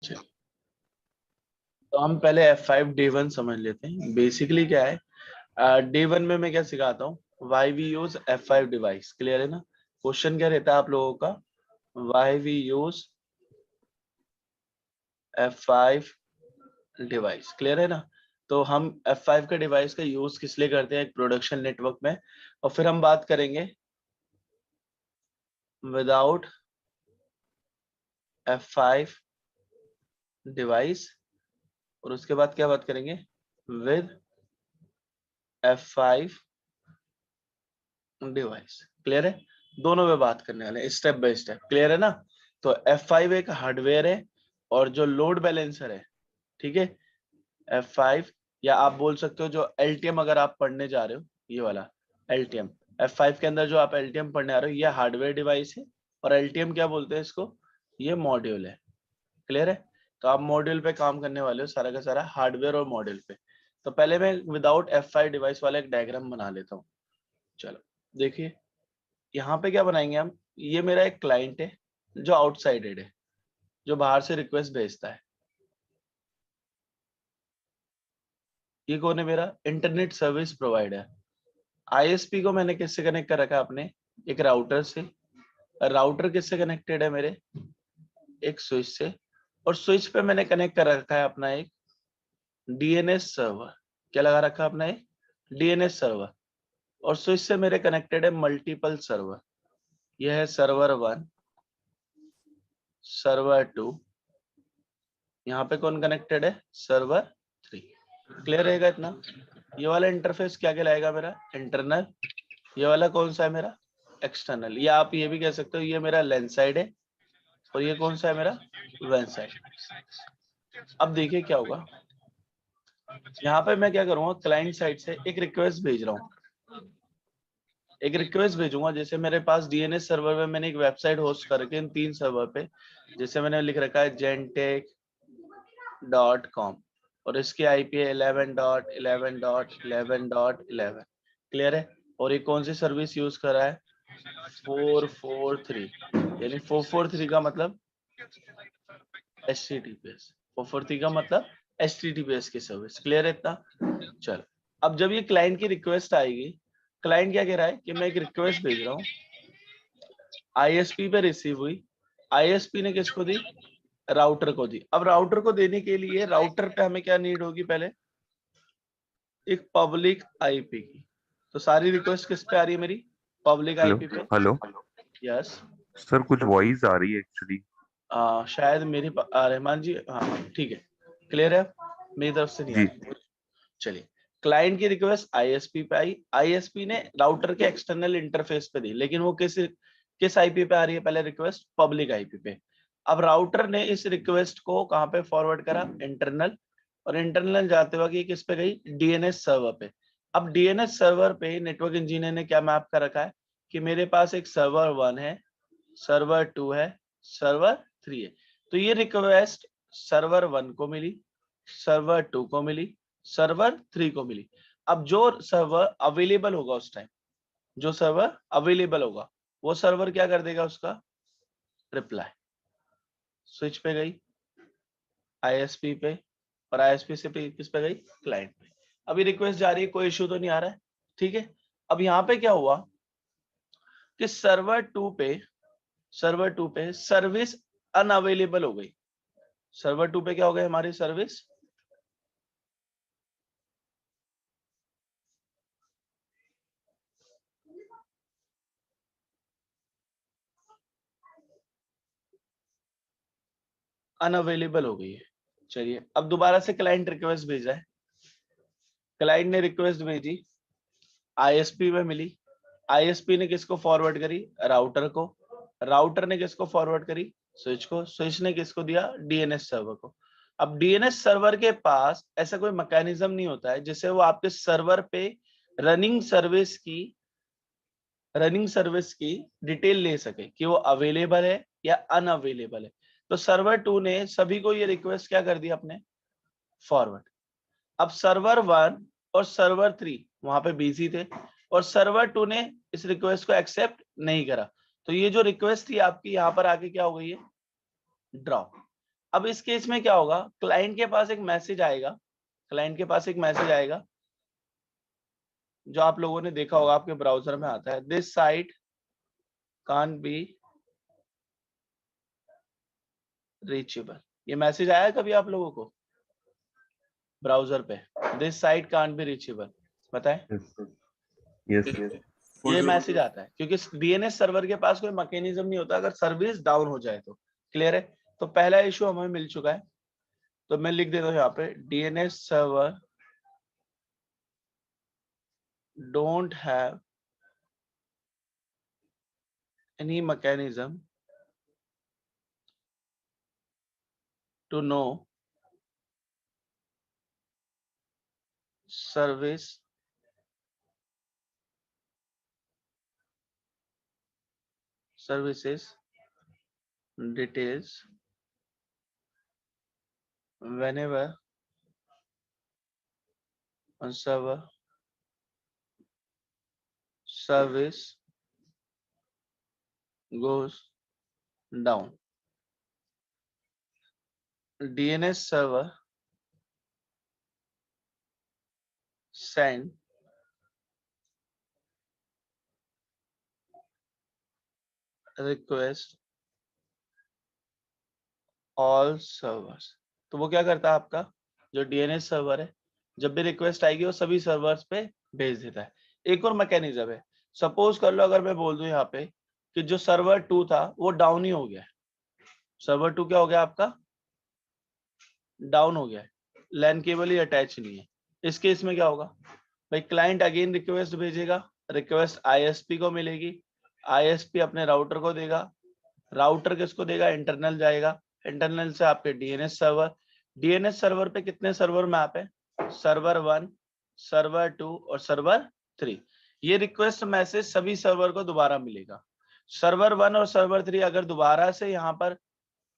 चलिए, तो हम पहले F5 डे 1 समझ लेते हैं। बेसिकली क्या है, डे 1 में मैं क्या सिखाता हूँ, why we use F5 device. Clear है ना? क्वेश्चन क्या रहता है आप लोगों का, why we use F5 device. Clear है ना? तो हम F5 के डिवाइस का यूज किस लिए करते हैं, एक प्रोडक्शन नेटवर्क में। और फिर हम बात करेंगे विदाउट F5 डिवाइस, और उसके बाद क्या बात करेंगे, विद F5 डिवाइस। क्लियर है? दोनों में बात करने वाले स्टेप बाय स्टेप। क्लियर है ना? तो F5 एक हार्डवेयर है और जो लोड बैलेंसर है, ठीक है, F5, या आप बोल सकते हो जो LTM अगर आप पढ़ने जा रहे हो, ये वाला LTM, F5 के अंदर जो आप LTM पढ़ने आ रहे हो, ये हार्डवेयर डिवाइस है। और LTM क्या बोलते हैं इसको, ये मॉड्यूल है। क्लियर है? तो आप मॉड्यूल पे काम करने वाले हो, सारा का सारा हार्डवेयर और मॉड्यूल पे। तो पहले मैं विदाउट F5 डिवाइस वाला एक डायग्राम बना लेता हूँ। चलो देखिए, यहाँ पे क्या बनाएंगे हम, ये मेरा एक क्लाइंट है जो आउटसाइडेड है, जो बाहर से रिक्वेस्ट भेजता है। ये कौन है, मेरा इंटरनेट सर्विस प्रोवाइडर। आईएसपी को मैंने किससे कनेक्ट कर रखा है, अपने एक राउटर से। राउटर किससे कनेक्टेड है मेरे, एक स्विच से। और स्विच पे मैंने कनेक्ट कर रखा है अपना एक डीएनएस सर्वर। क्या लगा रखा है अपना एक डीएनएस सर्वर। और स्विच से मेरे कनेक्टेड है मल्टीपल सर्वर। यह है सर्वर 1, सर्वर 2, यहाँ पे कौन कनेक्टेड है, सर्वर 3। क्लियर रहेगा इतना? ये वाला इंटरफेस क्या कहलाएगा, मेरा इंटरनल। ये वाला कौन सा है, मेरा एक्सटर्नल। या आप ये भी कह सकते हो, ये मेरा लेंथ साइड है और ये कौन सा है, मेरा वेन साइड। अब देखिए क्या होगा, यहाँ पे मैं क्या करूंगा, क्लाइंट साइड से एक रिक्वेस्ट भेज रहा हूँ। एक रिक्वेस्ट भेजूंगा, जैसे मेरे पास डीएनएस सर्वर में मैंने एक वेबसाइट होस्ट करके इन 3 सर्वर पे, जैसे मैंने लिख रखा है gentech.com, और इसकी आईपी है 11.11.11.11। क्लियर है? और ये कौन सी सर्विस यूज कर रहा है, 443, यानी 443 का मतलब HTTPS। 443 का मतलब HTTPS की सर्विस। क्लियर है इतना? चलो, अब जब ये क्लाइंट की रिक्वेस्ट आएगी, क्लाइंट क्या कह रहा है कि मैं एक रिक्वेस्ट भेज रहा हूँ, आईएसपी पे रिसीव हुई। आईएसपी ने किसको दी, राउटर को दी। अब राउटर को देने के लिए राउटर पे हमें क्या नीड होगी, पहले एक पब्लिक आईपी की। तो सारी रिक्वेस्ट किस पे आ रही है मेरी, पब्लिक हेलो आईपी पे। हेलो यस, सर, कुछ वॉइस आ रही है एक्चुअली। शायद मेरी रहमान जी, हाँ ठीक है, क्लियर है, मेरी तरफ से नहीं आ जी। रही। चलिए, क्लाइंट की रिक्वेस्ट आईएसपी पे आई, आईएसपी ने राउटर के एक्सटर्नल इंटरफेस पे दी, लेकिन वो किस किस आईपी पे आ रही है, पहले रिक्वेस्ट पब्लिक आईपी पे। अब राउटर ने इस रिक्वेस्ट को कहां पे फॉरवर्ड करा, इंटरनल। और इंटरनल जाते वक्त ये किस पे गई, डीएनएस सर्वर पे। अब डीएनएस सर्वर पे नेटवर्क इंजीनियर ने क्या मैप कर रखा है कि मेरे पास एक सर्वर 1 है, सर्वर 2 है, सर्वर 3 है। तो ये रिक्वेस्ट सर्वर 1 को मिली, सर्वर 2 को मिली, सर्वर 3 को मिली। अब जो सर्वर अवेलेबल होगा उस टाइम, जो सर्वर अवेलेबल होगा, वो सर्वर क्या कर देगा, उसका रिप्लाई स्विच पे गई, आईएसपी पे, और आईएसपी से पे किस पे गई, क्लाइंट पे। अभी रिक्वेस्ट जा रही है, कोई इश्यू तो नहीं आ रहा है, ठीक है। अब यहाँ पे क्या हुआ कि सर्वर 2 पे सर्विस अनअवेलेबल हो गई। सर्वर 2 पे क्या हो गई, हमारी सर्विस अनअवेलेबल हो गई है। चलिए, अब दोबारा से क्लाइंट रिक्वेस्ट भेजा है, क्लाइंट ने रिक्वेस्ट भेजी, आईएसपी में मिली। आईएसपी ने किसको फॉरवर्ड करी, राउटर को। राउटर ने किसको फॉरवर्ड करी, स्विच को। स्विच ने किसको दिया, डीएनएस सर्वर को। अब डीएनएस सर्वर के पास ऐसा कोई मैकेनिज्म नहीं होता है जिससे वो आपके सर्वर पे रनिंग सर्विस की डिटेल ले सके कि वो अवेलेबल है या अनअवेलेबल है। तो सर्वर 2 ने सभी को ये रिक्वेस्ट क्या कर दिया, अपने फॉरवर्ड। अब सर्वर 1 और सर्वर 3 वहां पे बिजी थे, और सर्वर 2 ने इस रिक्वेस्ट को एक्सेप्ट नहीं करा। तो ये जो रिक्वेस्ट थी आपकी, यहाँ पर आके क्या हो गई है, ड्रॉप। अब इस केस में क्या होगा, क्लाइंट के पास एक मैसेज आएगा, क्लाइंट के पास एक मैसेज आएगा जो आप लोगों ने देखा होगा, आपके ब्राउजर में आता है, this site can't be reachable. ये मैसेज आया कभी आप लोगों को ब्राउजर पे, this site can't be reachable, बताएं। यस यस ये मैसेज आता है क्योंकि डीएनएस सर्वर के पास कोई मैकेनिज्म नहीं होता अगर सर्विस डाउन हो जाए तो। क्लियर है? तो पहला इशू हमें मिल चुका है, तो मैं लिख देता हूं यहाँ पे, DNS server don't have any mechanism to know service services details whenever on server service goes down. DNS server send request all servers. तो वो क्या करता है आपका जो डीएनएस सर्वर है, जब भी रिक्वेस्ट आएगी वो सभी सर्वर्स पे भेज देता है। एक और मैकेनिज्म है, सपोज कर लो अगर मैं बोल दूं यहाँ पे कि जो सर्वर 2 था वो डाउन ही हो गया है, सर्वर 2 क्या हो गया आपका, डाउन हो गया है, लैन केबल ही अटैच नहीं है। इस केस में क्या होगा भाई, क्लाइंट अगेन रिक्वेस्ट भेजेगा, रिक्वेस्ट आईएसपी को मिलेगी, आईएसपी अपने राउटर को देगा, राउटर किसको देगा, इंटरनल जाएगा, इंटरनल से आपके डीएनएस सर्वर, डीएनएस सर्वर पे कितने सर्वर मैप है, सर्वर 1, सर्वर 2 और सर्वर 3। ये रिक्वेस्ट मैसेज सभी सर्वर को दोबारा मिलेगा। सर्वर 1 और सर्वर 3 अगर दोबारा से यहाँ पर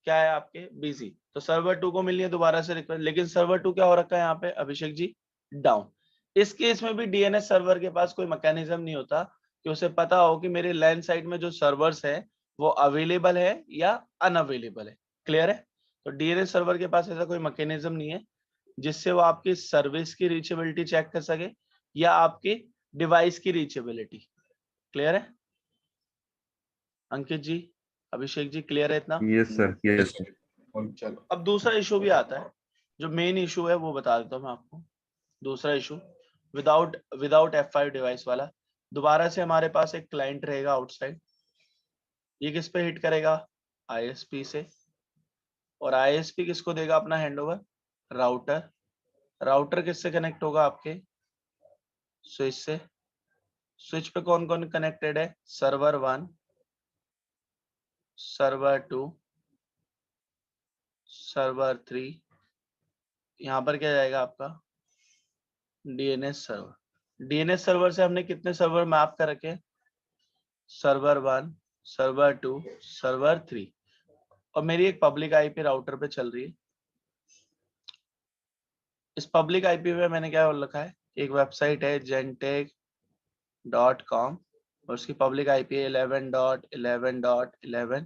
क्या है आपके बिजी, तो सर्वर 2 को मिलनी है दोबारा से रिक्वेस्ट, लेकिन सर्वर 2 क्या हो रखा है यहाँ पे अभिषेक जी, डाउन। इस केस में भी डीएनएस सर्वर के पास कोई मैकेनिज्म नहीं होता कि उसे पता हो कि मेरे लैंड साइड में जो सर्वर्स है वो अवेलेबल है या अनअवेलेबल है। क्लियर है? तो डीएनएस सर्वर के पास ऐसा कोई मैकेनिज्म नहीं है जिससे वो आपकी सर्विस की रीचेबिलिटी चेक कर सके या आपकी डिवाइस की रीचेबिलिटी। क्लियर है अंकित जी, अभिषेक जी, क्लियर है इतना? Yes sir yes sir. चलो अब दूसरा इशू भी आता है, जो मेन इशू है वो बता देता हूँ मैं आपको। दूसरा इशू विदाउट F5 डिवाइस वाला, दोबारा से हमारे पास एक क्लाइंट रहेगा आउटसाइड, ये किस पे हिट करेगा, आईएसपी से, और आईएसपी किसको देगा अपना हैंडओवर, राउटर, राउटर किससे कनेक्ट होगा आपके स्विच से, स्विच पे कौन कौन कनेक्टेड है, सर्वर 1, सर्वर 2, सर्वर 3, यहाँ पर क्या जाएगा आपका डीएनएस सर्वर, डीएनएस सर्वर से हमने कितने सर्वर मैप कर रखे, सर्वर 1, सर्वर 2, सर्वर 3, और मेरी एक पब्लिक आईपी राउटर पे चल रही है। इस पब्लिक आईपी पे मैंने क्या रखा है, एक वेबसाइट है gentech.com और उसकी पब्लिक आईपी है 11.11.11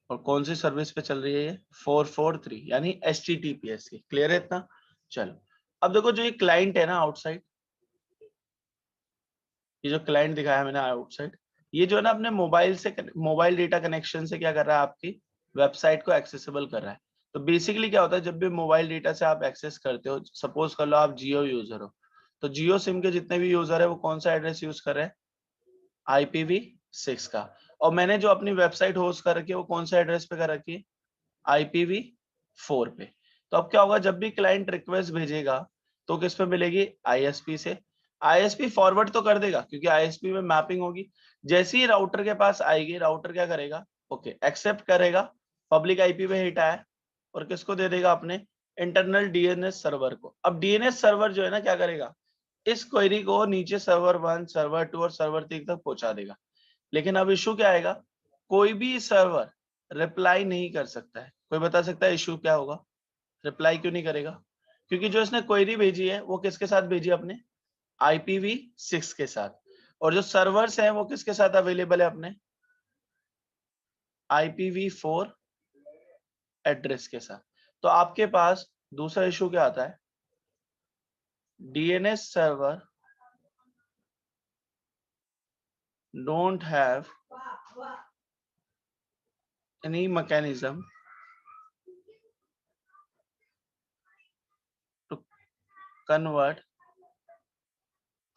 और कौन सी सर्विस पे चल रही है ये, 443 यानी HTTPS की। क्लियर है इतना? चलो अब देखो जो ये क्लाइंट है ना आउटसाइड, ये जो क्लाइंट दिखाया मैंने आउटसाइड, ये जो है ना अपने मोबाइल से मोबाइल डेटा कनेक्शन से क्या कर रहा है, आपकी वेबसाइट को एक्सेसिबल कर रहा है। तो बेसिकली क्या होता है, जब भी मोबाइल डेटा से आप एक्सेस करते हो, सपोज कर लो आप जियो यूजर हो, तो जियो सिम के जितने भी यूजर है वो कौन सा एड्रेस यूज कर रहे हैं, IPv6 का, और मैंने जो अपनी वेबसाइट होस्ट कर रखी है वो कौन सा एड्रेस पे कर रखी है, IPv4 पे। तो अब क्या होगा, जब भी क्लाइंट रिक्वेस्ट भेजेगा तो किस पे मिलेगी, आईएसपी से, आईएसपी फॉरवर्ड तो कर देगा क्योंकि आईएसपी में मैपिंग होगी, जैसे ही राउटर के पास आएगी राउटर क्या करेगा, ओके एक्सेप्ट करेगा, पब्लिक आईपी पे हिट आया और किसको दे देगा, अपने इंटरनल डीएनएस सर्वर को। अब डीएनएस सर्वर जो है ना क्या करेगा, इस क्वेरी को नीचे सर्वर 1, सर्वर 2 और सर्वर 3 तक पहुंचा देगा। लेकिन अब इशू क्या आएगा, कोई भी सर्वर रिप्लाई नहीं कर सकता है। कोई बता सकता है इशू क्या होगा, रिप्लाई क्यों नहीं करेगा, क्योंकि जो इसने क्वेरी भेजी है वो किसके साथ भेजी है, अपने IPv6 के साथ, और जो सर्वर्स हैं वो किसके साथ अवेलेबल है, अपने IPv4 एड्रेस के साथ। तो आपके पास दूसरा इशू क्या आता है, DNS server don't have any mechanism to convert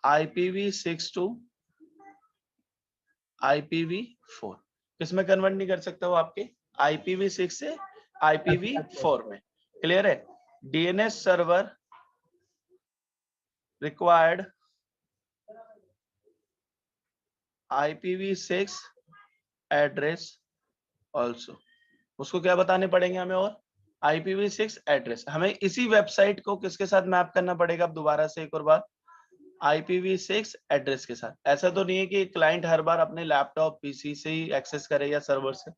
IPv6 to IPv4। किसमें कन्वर्ट नहीं कर सकता वो आपके IPv6 से IPv4 में। क्लियर है? DNS server required IPv6 address also. उसको क्या बताने पड़ेंगे हमें, और IPv6 एड्रेस। हमें इसी वेबसाइट को किसके साथ मैप करना पड़ेगा, अब दोबारा से एक और बार, IPv6 एड्रेस के साथ। ऐसा तो नहीं है कि क्लाइंट हर बार अपने लैपटॉप पीसी से ही एक्सेस करे या सर्वर से।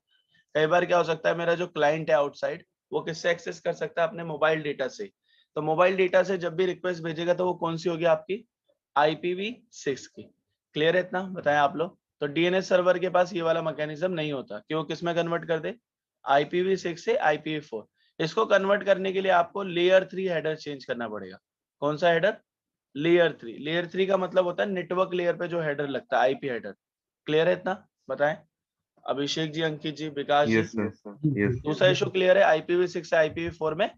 कई बार क्या हो सकता है, मेरा जो क्लाइंट है आउटसाइड वो किससे एक्सेस कर सकता है, अपने मोबाइल डेटा से। तो मोबाइल डेटा से जब भी रिक्वेस्ट भेजेगा तो वो कौन सी होगी आपकी, IPv6 की। क्लियर है इतना, बताएं आप लोग। तो DNS सर्वर के पास ये वाला मैकेनिज्म नहीं होता कि वो किस में कन्वर्ट कर दे, IPv6 से IPv4। इसको कन्वर्ट करने के लिए आपको लेयर 3 हेडर चेंज करना पड़ेगा। कौन सा हेडर, लेयर 3। लेयर 3 का मतलब होता है नेटवर्क लेयर पे जो हेडर लगता है, आईपी हेडर। क्लियर है इतना, बताएं अभिषेक जी, अंकित जी, विकास जी। Yes, sir. Yes. दूसरा इशू क्लियर है, IPv6 से IPv4 में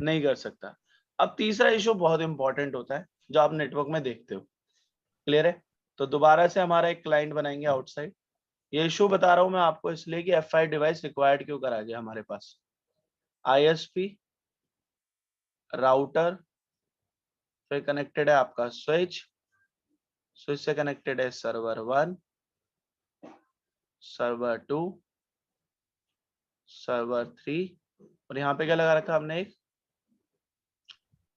नहीं कर सकता। अब तीसरा इशू बहुत इंपॉर्टेंट होता है जो आप नेटवर्क में देखते हो। क्लियर है? तो दोबारा से हमारा एक क्लाइंट बनाएंगे आउटसाइड। ये इशू बता रहा हूं मैं आपको इसलिए कि F5 डिवाइस रिक्वायर्ड क्यों करा गया हमारे पास। ISP राउटर, फिर कनेक्टेड है आपका स्विच, स्विच से कनेक्टेड है सर्वर 1, सर्वर 2, सर्वर 3, और यहाँ पे क्या लगा रखा हमने, एक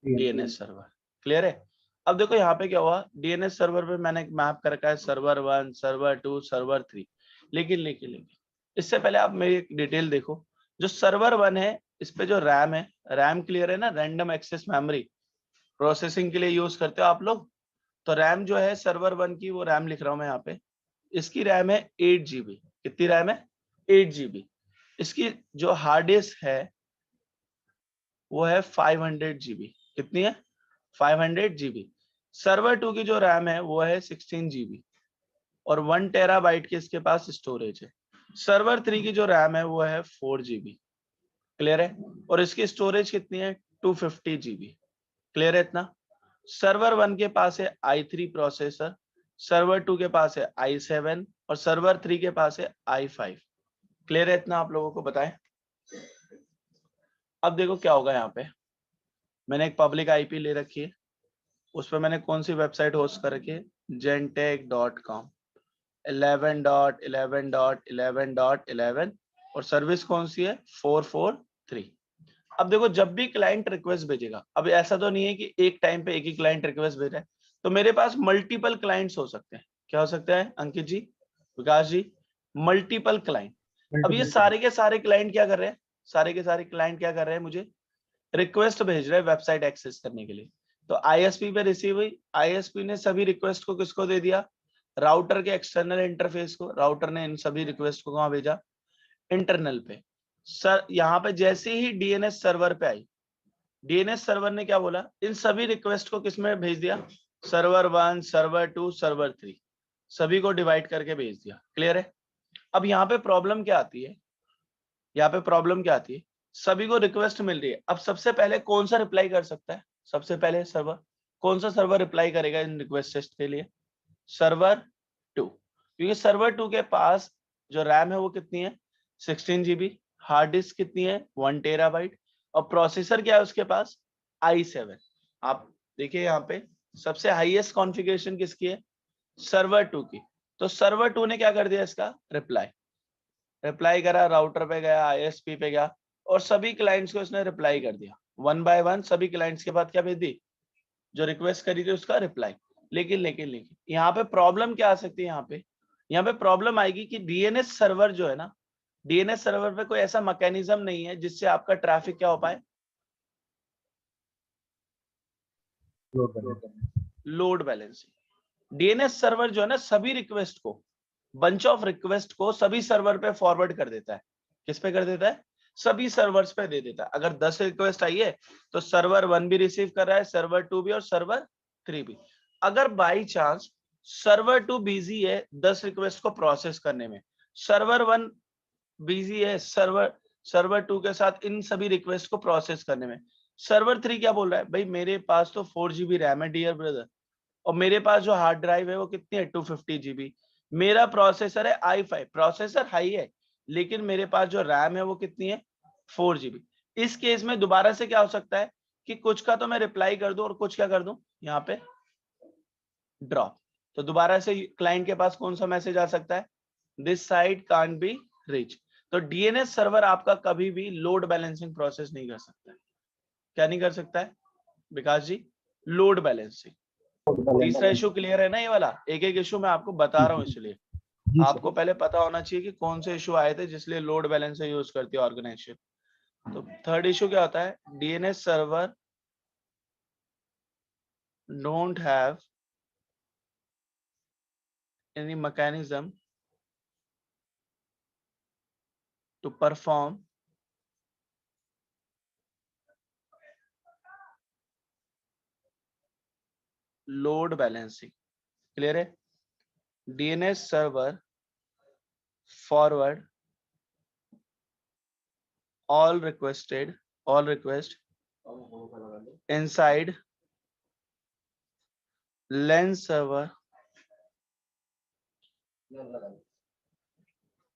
DNS सर्वर। क्लियर है? अब देखो यहाँ पे क्या हुआ, DNS सर्वर पे मैंने एक मैप कर रखा है सर्वर 1, सर्वर 2, सर्वर 3। लेकिन इससे पहले आप मेरी एक डिटेल देखो। जो सर्वर 1 है इस पे जो रैम है, रैम क्लियर है ना, रैंडम एक्सेस मेमोरी प्रोसेसिंग के लिए यूज करते हो आप लोग। तो रैम जो है सर्वर 1 की, वो रैम लिख रहा हूं मैं यहाँ पे, इसकी रैम है 8 GB। कितनी रैम है, 8 GB। इसकी जो हार्ड डिस्क है वो है 500 GB। कितनी है, 500 GB। सर्वर 2 की जो रैम है वो है 16 GB और 1 टेराबाइट की इसके पास स्टोरेज है। सर्वर 3 की जो रैम है वो है 4 GB। क्लियर है? और इसकी स्टोरेज कितनी है, 250 GB। क्लियर है इतना? सर्वर 1 के पास है i3 प्रोसेसर, सर्वर 2 के पास है i7 और सर्वर 3 के पास है i5। क्लियर है इतना आप लोगों को, बताएं। अब देखो क्या होगा, यहाँ पे मैंने एक पब्लिक आईपी ले रखी है, उस पर मैंने कौन सी वेबसाइट होस्ट कर रखी है, gentek.com 11.11.11.11 और सर्विस कौन सी है, 443। अब देखो जब भी क्लाइंट रिक्वेस्ट भेजेगा, अब ऐसा तो नहीं है कि एक टाइम पे एक ही क्लाइंट रिक्वेस्ट भेज रहा है, तो मेरे पास मल्टीपल क्लाइंट्स हो सकते हैं। क्या हो सकता है अंकित जी, विकास जी, मल्टीपल क्लाइंट। अब ये सारे के सारे क्लाइंट क्या कर रहे हैं, सारे के सारे क्लाइंट क्या कर रहे हैं, मुझे रिक्वेस्ट भेज रहे हैं वेबसाइट एक्सेस करने के लिए। तो ISP पे रिसीव हुई, ISP ने सभी रिक्वेस्ट को किसको दे दिया, राउटर के एक्सटर्नल इंटरफेस को। राउटर ने इन सभी रिक्वेस्ट को कहां भेजा, इंटरनल पे। सर यहाँ पे जैसे ही DNS सर्वर पे आई, DNS सर्वर ने क्या बोला, इन सभी रिक्वेस्ट को किसमें भेज दिया, सर्वर 1, सर्वर 2, सर्वर 3, सभी को डिवाइड करके भेज दिया। क्लियर है? अब यहाँ पे प्रॉब्लम क्या आती है, यहाँ पे प्रॉब्लम क्या आती है, सभी को रिक्वेस्ट मिल रही है। अब सबसे पहले कौन सा रिप्लाई कर सकता है, सबसे पहले सर्वर, कौन सा सर्वर रिप्लाई करेगा इन रिक्वेस्ट के लिए, सर्वर 2। क्योंकि सर्वर 2 के पास जो रैम है वो कितनी है, 16 GB, हार्ड डिस्क कितनी है, 1 टेराबाइट, और प्रोसेसर क्या है उसके पास, i7। आप देखिए यहाँ पे सबसे हाईएस्ट कॉन्फ़िगरेशन किसकी है, सर्वर 2 की। तो सर्वर 2 ने क्या कर दिया, इसका रिप्लाई करा, राउटर पे गया, ISP पे गया और सभी क्लाइंट्स को इसने रिप्लाई कर दिया। 1 बाय 1 सभी क्लाइंट्स के बाद क्या भेज दी, जो रिक्वेस्ट करी थी उसका रिप्लाई। लेकिन यहाँ पे प्रॉब्लम क्या आ सकती है, यहाँ पे प्रॉब्लम आएगी कि DNS सर्वर जो है ना, DNS सर्वर पे कोई ऐसा मैकेनिज्म नहीं है जिससे आपका ट्रैफिक क्या हो पाए, लोड बैलेंसिंग। DNS सर्वर जो है ना, सभी रिक्वेस्ट को, बंच ऑफ रिक्वेस्ट को सभी सर्वर पे फॉरवर्ड कर देता है। किस पे कर देता है, सभी सर्वर्स पे दे देता है। अगर 10 रिक्वेस्ट आई है तो सर्वर 1 भी रिसीव कर रहा है, सर्वर 2 भी और सर्वर 3 भी। अगर बाई चांस सर्वर 2 बिजी है 10 रिक्वेस्ट को प्रोसेस करने में, सर्वर 1 बिजी है सर्वर 2 के साथ इन सभी रिक्वेस्ट को प्रोसेस करने में, सर्वर 3 क्या बोल रहा है, भाई मेरे पास तो 4 GB रैम है डियर ब्रदर, और मेरे पास जो हार्ड ड्राइव है वो कितनी है 250 GB, मेरा प्रोसेसर है i5, प्रोसेसर हाई है लेकिन मेरे पास जो रैम है वो कितनी है 4 GB। इस केस में दोबारा से क्या हो सकता है कि कुछ का तो मैं रिप्लाई कर दूं और कुछ क्या कर दूं यहाँ पे ड्रॉप। तो दोबारा से क्लाइंट के पास कौन सा मैसेज आ सकता है, this site can't be reach. तो डीएनएस सर्वर आपका कभी भी लोड बैलेंसिंग प्रोसेस नहीं कर सकता है। क्या नहीं कर सकता है विकास जी, लोड बैलेंसिंग। तीसरा इशू क्लियर है ना, ये वाला एक एक इशू मैं आपको बता रहा हूँ, इसलिए आपको पहले पता होना चाहिए कि कौन से इशू आए थे जिसलिए लोड बैलेंसर यूज करती है ऑर्गेनाइजेशन। तो थर्ड इशू क्या होता है, DNS server don't have any mechanism to perform load balancing. Clear है, DNS server forward all request inside lens server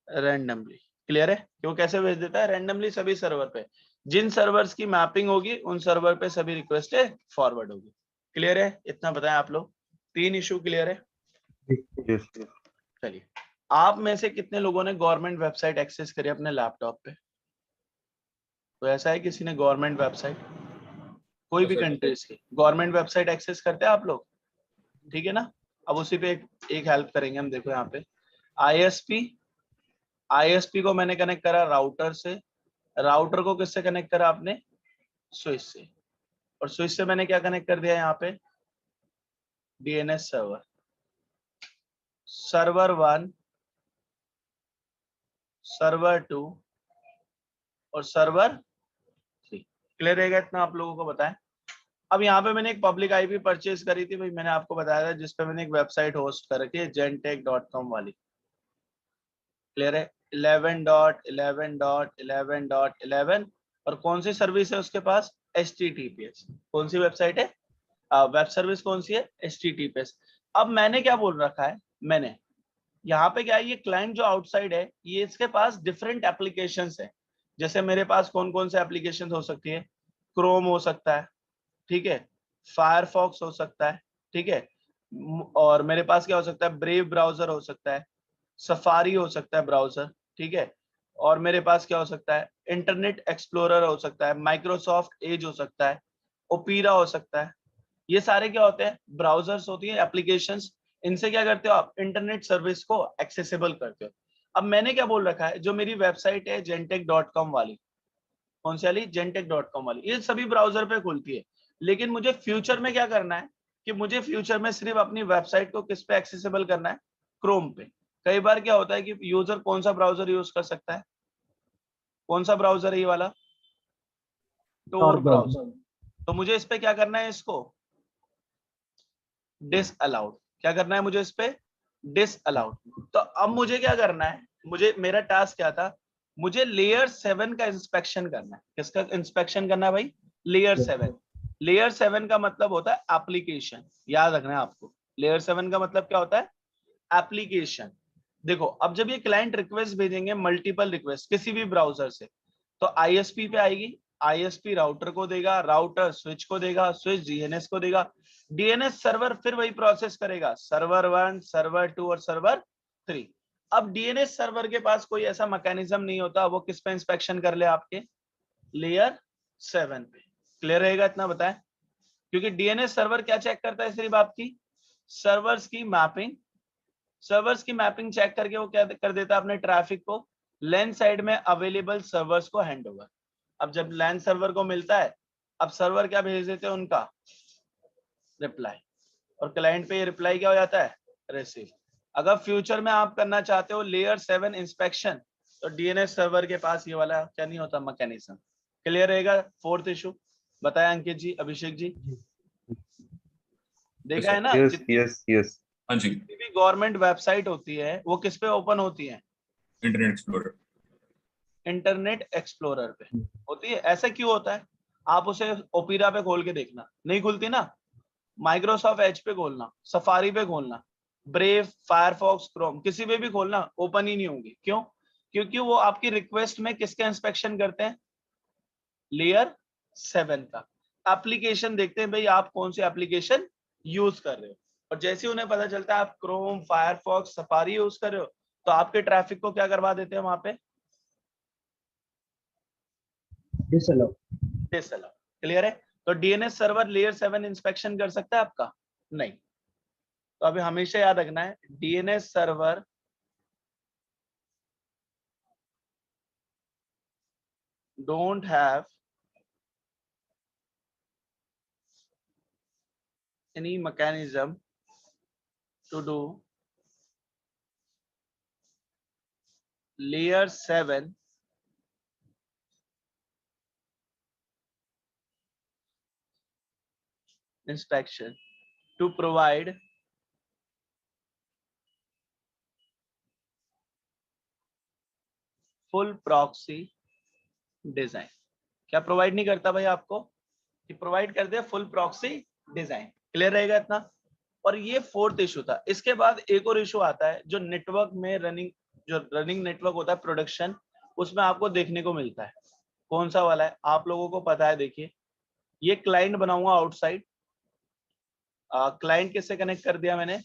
randomly। Clear है, क्यों कैसे भेज देता है रैंडमली सभी सर्वर पे, जिन सर्वर्स की मैपिंग होगी उन सर्वर पे सभी रिक्वेस्ट फॉरवर्ड होगी। क्लियर है, इतना बताएं आप लोग, 3 इशू क्लियर है। Yes. चलिए, आप में से कितने लोगों ने गवर्नमेंट वेबसाइट एक्सेस करी अपने लैपटॉप पे, तो ऐसा है किसी ने गवर्नमेंट वेबसाइट, कोई भी कंट्रीज की गवर्नमेंट वेबसाइट एक्सेस करते हैं आप लोग, ठीक है ना। अब उसी पे एक हेल्प करेंगे हम, देखो यहाँ पे आईएसपी को मैंने कनेक्ट करा राउटर से, राउटर को किससे कनेक्ट करा आपने, स्विच से, और स्विच से मैंने क्या कनेक्ट कर दिया यहाँ पे डीएनएस सर्वर, सर्वर 1, सर्वर 2 और सर्वर 3। क्लियर रहेगा, इतना आप लोगों को बताएं। अब यहाँ पे मैंने एक पब्लिक आईपी परचेज करी थी भाई, मैंने आपको बताया था, जिसपे मैंने एक वेबसाइट होस्ट कर रखी है gentech.com वाली। क्लियर है, 11.11.11.11 और कौन सी सर्विस है उसके पास, HTTPS। कौन सी वेबसाइट है, वेब सर्विस कौन सी है, HTTPS। अब मैंने क्या बोल रखा है, मैंने यहाँ पे क्या है, ये क्लाइंट जो आउटसाइड है ये इसके पास डिफरेंट एप्लीकेशंस है। जैसे मेरे पास कौन कौन से एप्लीकेशन हो सकती है, क्रोम हो सकता है, ठीक है, फायरफॉक्स हो सकता है, ठीक है, और मेरे पास क्या हो सकता है, ब्रेव ब्राउजर हो सकता है, सफारी हो सकता है ब्राउजर, ठीक है, और मेरे पास क्या हो सकता है, इंटरनेट एक्सप्लोरर हो सकता है, माइक्रोसॉफ्ट एज हो सकता है, ओपेरा हो सकता है। ये सारे क्या होते हैं, ब्राउजर्स होती है, एप्लीकेशंस। इनसे क्या करते हो आप, इंटरनेट सर्विस को एक्सेसिबल करते हो। अब मैंने क्या बोल रखा है, जो मेरी वेबसाइट है gentech.com वाली, कौन सी वाली, gentech.com वाली, ये सभी ब्राउजर पे खुलती है। लेकिन मुझे फ्यूचर में क्या करना है कि मुझे फ्यूचर में सिर्फ अपनी वेबसाइट को किस पे एक्सेसिबल करना है, क्रोम पे। कई बार क्या होता है कि यूजर कौन सा ब्राउजर यूज कर सकता है, कौन सा ब्राउजर है ये वाला, टोर ब्राउजर। तो मुझे इस पे क्या करना है, इसको डिसअलाउड, क्या करना है मुझे इस पे, डिसअलाउड। तो अब मुझे क्या करना है, मुझे मेरा टास्क क्या था, मुझे लेयर 7 का इंस्पेक्शन करना है। किसका इंस्पेक्शन करना है भाई, लेयर 7। लेयर 7 का मतलब होता है एप्लीकेशन, याद रखना है आपको, लेयर 7 का मतलब क्या होता है, एप्लीकेशन। देखो अब जब ये क्लाइंट रिक्वेस्ट भेजेंगे, मल्टीपल रिक्वेस्ट किसी भी ब्राउजर से, तो आईएसपी पे आएगी, आईएसपी राउटर को देगा, राउटर स्विच को देगा, स्विच डीएनएस को देगा, डीएनएस सर्वर फिर वही प्रोसेस करेगा, सर्वर 1, सर्वर 2 और सर्वर 3। अब डीएनएस सर्वर के पास कोई ऐसा मैकेनिज्म नहीं होता, वो किस पे इंस्पेक्शन कर ले, आपके लेयर 7 पे। क्लियर रहेगा, इतना बताएं। क्योंकि डीएनएस सर्वर क्या चेक करता है, सिर्फ आपकी सर्वर्स की मैपिंग, सर्वर्स की मैपिंग चेक करके वो क्या कर देता है, अपने ट्रैफिक को लैन साइड में अवेलेबल सर्वर्स को हैंड ओवर। अब जब लैन सर्वर को मिलता है, अब सर्वर क्या भेज देते हैं, उनका रिप्लाई, और क्लाइंट पे ये रिप्लाई क्या हो जाता है, रिसीव। अगर फ्यूचर में आप करना चाहते हो लेयर 7 इंस्पेक्शन, तो डीएनएस सर्वर के पास ये वाला क्या नहीं होता मैकेनिज्म। क्लियर रहेगा। फोर्थ इशू बताया अंकित जी, अभिषेक जी, देखा है ना? यस जितनी यस यस हाँ जी, जितनी भी गवर्नमेंट वेबसाइट होती है वो किस पे ओपन होती है? Internet explorer. इंटरनेट एक्सप्लोरर पे होती है। ऐसा क्यों होता है? आप उसे ओपेरा पे खोल के देखना, नहीं खुलती ना। माइक्रोसॉफ्ट एज पे खोलना, सफारी पे खोलना, ब्रेव, फायरफॉक्स, क्रोम, किसी पे भी खोलना, ओपन ही नहीं होंगी। क्यों? क्योंकि वो आपकी रिक्वेस्ट में किसका इंस्पेक्शन करते हैं? लेयर 7 का एप्लीकेशन देखते हैं, भाई आप कौन सी एप्लीकेशन यूज कर रहे हो। और जैसे ही उन्हें पता चलता है आप क्रोम, फायरफॉक्स, सफारी यूज कर रहे हो, तो आपके ट्रैफिक को क्या करवा देते हैं वहां पे? डिसअलाउ। डिसअलाउ। क्लियर है? तो डीएनएस सर्वर लेयर 7 इंस्पेक्शन कर सकता है आपका? नहीं। तो अभी हमेशा याद रखना है, DNS server don't have any mechanism to do layer 7 inspection to provide full proxy design। क्या प्रोवाइड नहीं करता भाई आपको? कि प्रोवाइड कर दे फुल प्रॉक्सी डिजाइन। क्लियर रहेगा इतना? और ये फोर्थ इशू था। इसके बाद एक और इशू आता है जो नेटवर्क में रनिंग नेटवर्क होता है प्रोडक्शन, उसमें आपको देखने को मिलता है। कौन सा वाला है आप लोगों को पता है? देखिए, ये क्लाइंट बनाऊंगा आउटसाइड। क्लाइंट किससे कनेक्ट कर दिया मैंने?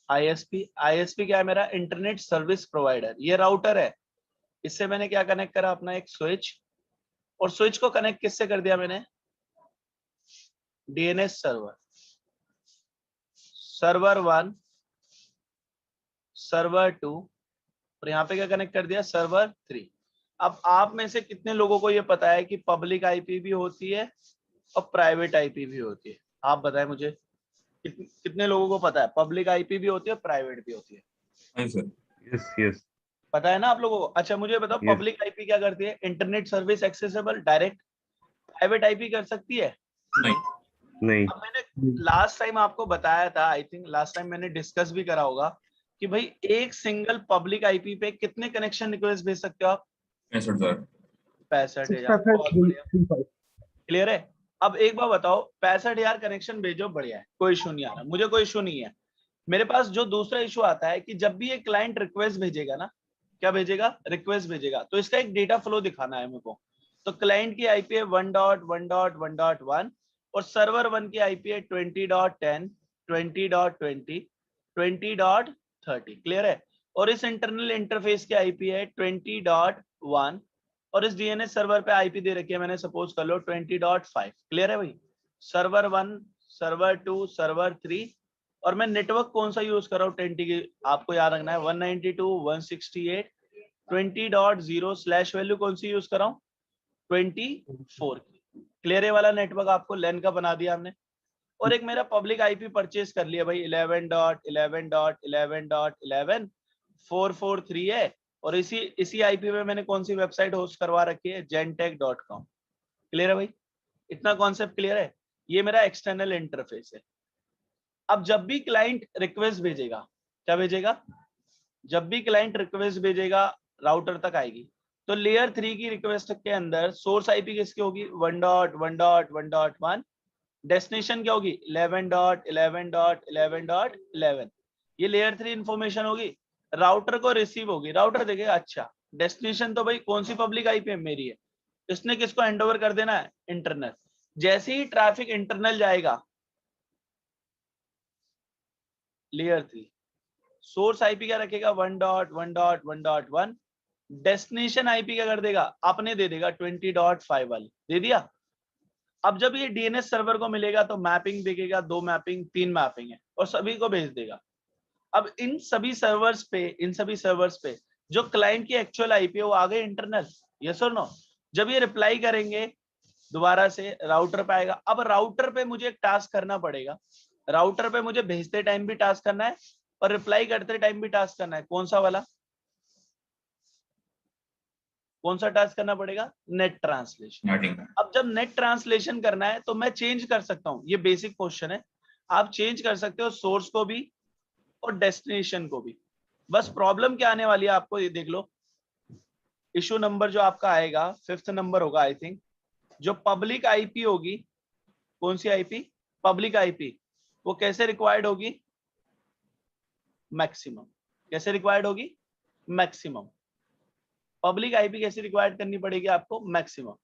आईएसपी। आईएसपी क्या है मेरा? Internet service provider. ये राउटर है, इससे मैंने क्या कनेक्ट करा? अपना एक स्विच। और स्विच को कनेक्ट किससे कर दिया मैंने? DNS server. सर्वर 1, सर्वर 2, और यहाँ पे क्या कनेक्ट कर दिया? सर्वर 3। अब आप में से कितने लोगों को ये पता है कि पब्लिक आईपी भी होती है और प्राइवेट आईपी भी होती है? आप बताएं मुझे, कितने लोगों को पता है पब्लिक आईपी भी होती है, प्राइवेट भी होती है? हाँ सर। यस यस पता है ना आप लोगों को? अच्छा मुझे बताओ, Yes. पब्लिक आईपी क्या करती है? Internet service accessible direct. Private IP कर सकती है? नहीं। नहीं अब मैंने लास्ट टाइम आपको बताया था, आई थिंक लास्ट टाइम मैंने डिस्कस भी करा होगा, कि भाई एक सिंगल पब्लिक आईपी पे कितने कनेक्शन रिक्वेस्ट भेज सकते हो आप? 65,000। 65,000। बहुत बढ़िया। 65535। क्लियर है? अब एक बार बताओ, 65,000 कनेक्शन भेजो, बढ़िया है, कोई इशू नहीं आ रहा, मुझे कोई इशू नहीं है। मेरे पास जो दूसरा इशू आता है कि जब भी एक क्लाइंट रिक्वेस्ट भेजेगा ना, क्या भेजेगा? रिक्वेस्ट भेजेगा, तो इसका एक डेटा फ्लो दिखाना है मेरे को। तो क्लाइंट की आईपी है 1.1.1.1 और सर्वर 1 की आईपी है 20.10, 20.20, 20.30। क्लियर है? और इस इंटरनल इंटरफेस की आईपी है 20.1 और इस डीएनएस सर्वर पे आईपी दे रखी है मैंने, सपोज कर लो 20.5। क्लियर है भाई? Server 1, server 2, server 3। और मैं नेटवर्क कौन सा यूज कर रहा हूँ 20 की? आपको याद रखना है 192.168.20.0 स्लैश वैल्यू कौन सी यूज कर रहा हूँ? 24 की। क्लियर है वाला नेटवर्क आपको लेन का बना दिया हमने। और एक मेरा पब्लिक आईपी परचेज कर लिया भाई 11.11.11.11 443 है। और इसी आईपी पे मैंने कौन सी वेबसाइट होस्ट करवा रखी है? gentech.com। क्लियर है भाई? इतना कॉन्सेप्ट क्लियर है? ये मेरा एक्सटर्नल इंटरफेस है। अब जब भी क्लाइंट रिक्वेस्ट भेजेगा, क्या भेजेगा? जब भी क्लाइंट रिक्वेस्ट भेजेगा राउटर तक आएगी। तो लेयर 3 की रिक्वेस्ट के अंदर सोर्स आईपी किसकी होगी? 1.1.1.1। डेस्टिनेशन क्या होगी? 11.11.11.11। ये लेयर 3 इंफॉर्मेशन होगी। राउटर को रिसीव होगी, राउटर देखेगा अच्छा डेस्टिनेशन तो भाई कौन सी पब्लिक आईपी है? मेरी है। इसने किसको हैंडओवर कर देना है? इंटरनल। जैसे ही ट्रैफिक इंटरनल जाएगा लेयर 3, सोर्स आईपी क्या रखेगा? 1.1.1.1। डेस्टिनेशन आईपी क्या कर देगा? आपने दे देगा 20.5 वाली, दे दिया। अब जब ये डीएनएस सर्वर को मिलेगा तो मैपिंग देखेगा, 2 मैपिंग, 3 मैपिंग है, और सभी को भेज देगा। अब इन सभी सर्वर्स पे जो क्लाइंट की एक्चुअल आईपी है वो आ गए इंटरनल। यस और नो? जब ये रिप्लाई करेंगे दोबारा से राउटर पे आएगा। अब राउटर पे मुझे एक टास्क करना पड़ेगा। राउटर पे मुझे भेजते टाइम भी टास्क करना है और रिप्लाई करते टाइम भी टास्क करना है। कौन सा वाला? कौन सा टास्क करना पड़ेगा? Net translation. Starting. अब जब नेट ट्रांसलेशन करना है तो मैं चेंज कर सकता हूँ, ये बेसिक क्वेश्चन है, आप चेंज कर सकते हो सोर्स को भी और डेस्टिनेशन को भी। बस प्रॉब्लम क्या आने वाली है आपको ये देख लो, इशू नंबर जो आपका आएगा 5th नंबर होगा आई थिंक, जो पब्लिक आईपी होगी, कौन सी आईपी? पब्लिक आईपी, वो कैसे रिक्वायर्ड होगी? मैक्सिमम। कैसे रिक्वायर्ड होगी? मैक्सिमम। पब्लिक आईपी कैसे रिक्वायर्ड करनी पड़ेगी आपको? मैक्सिमम।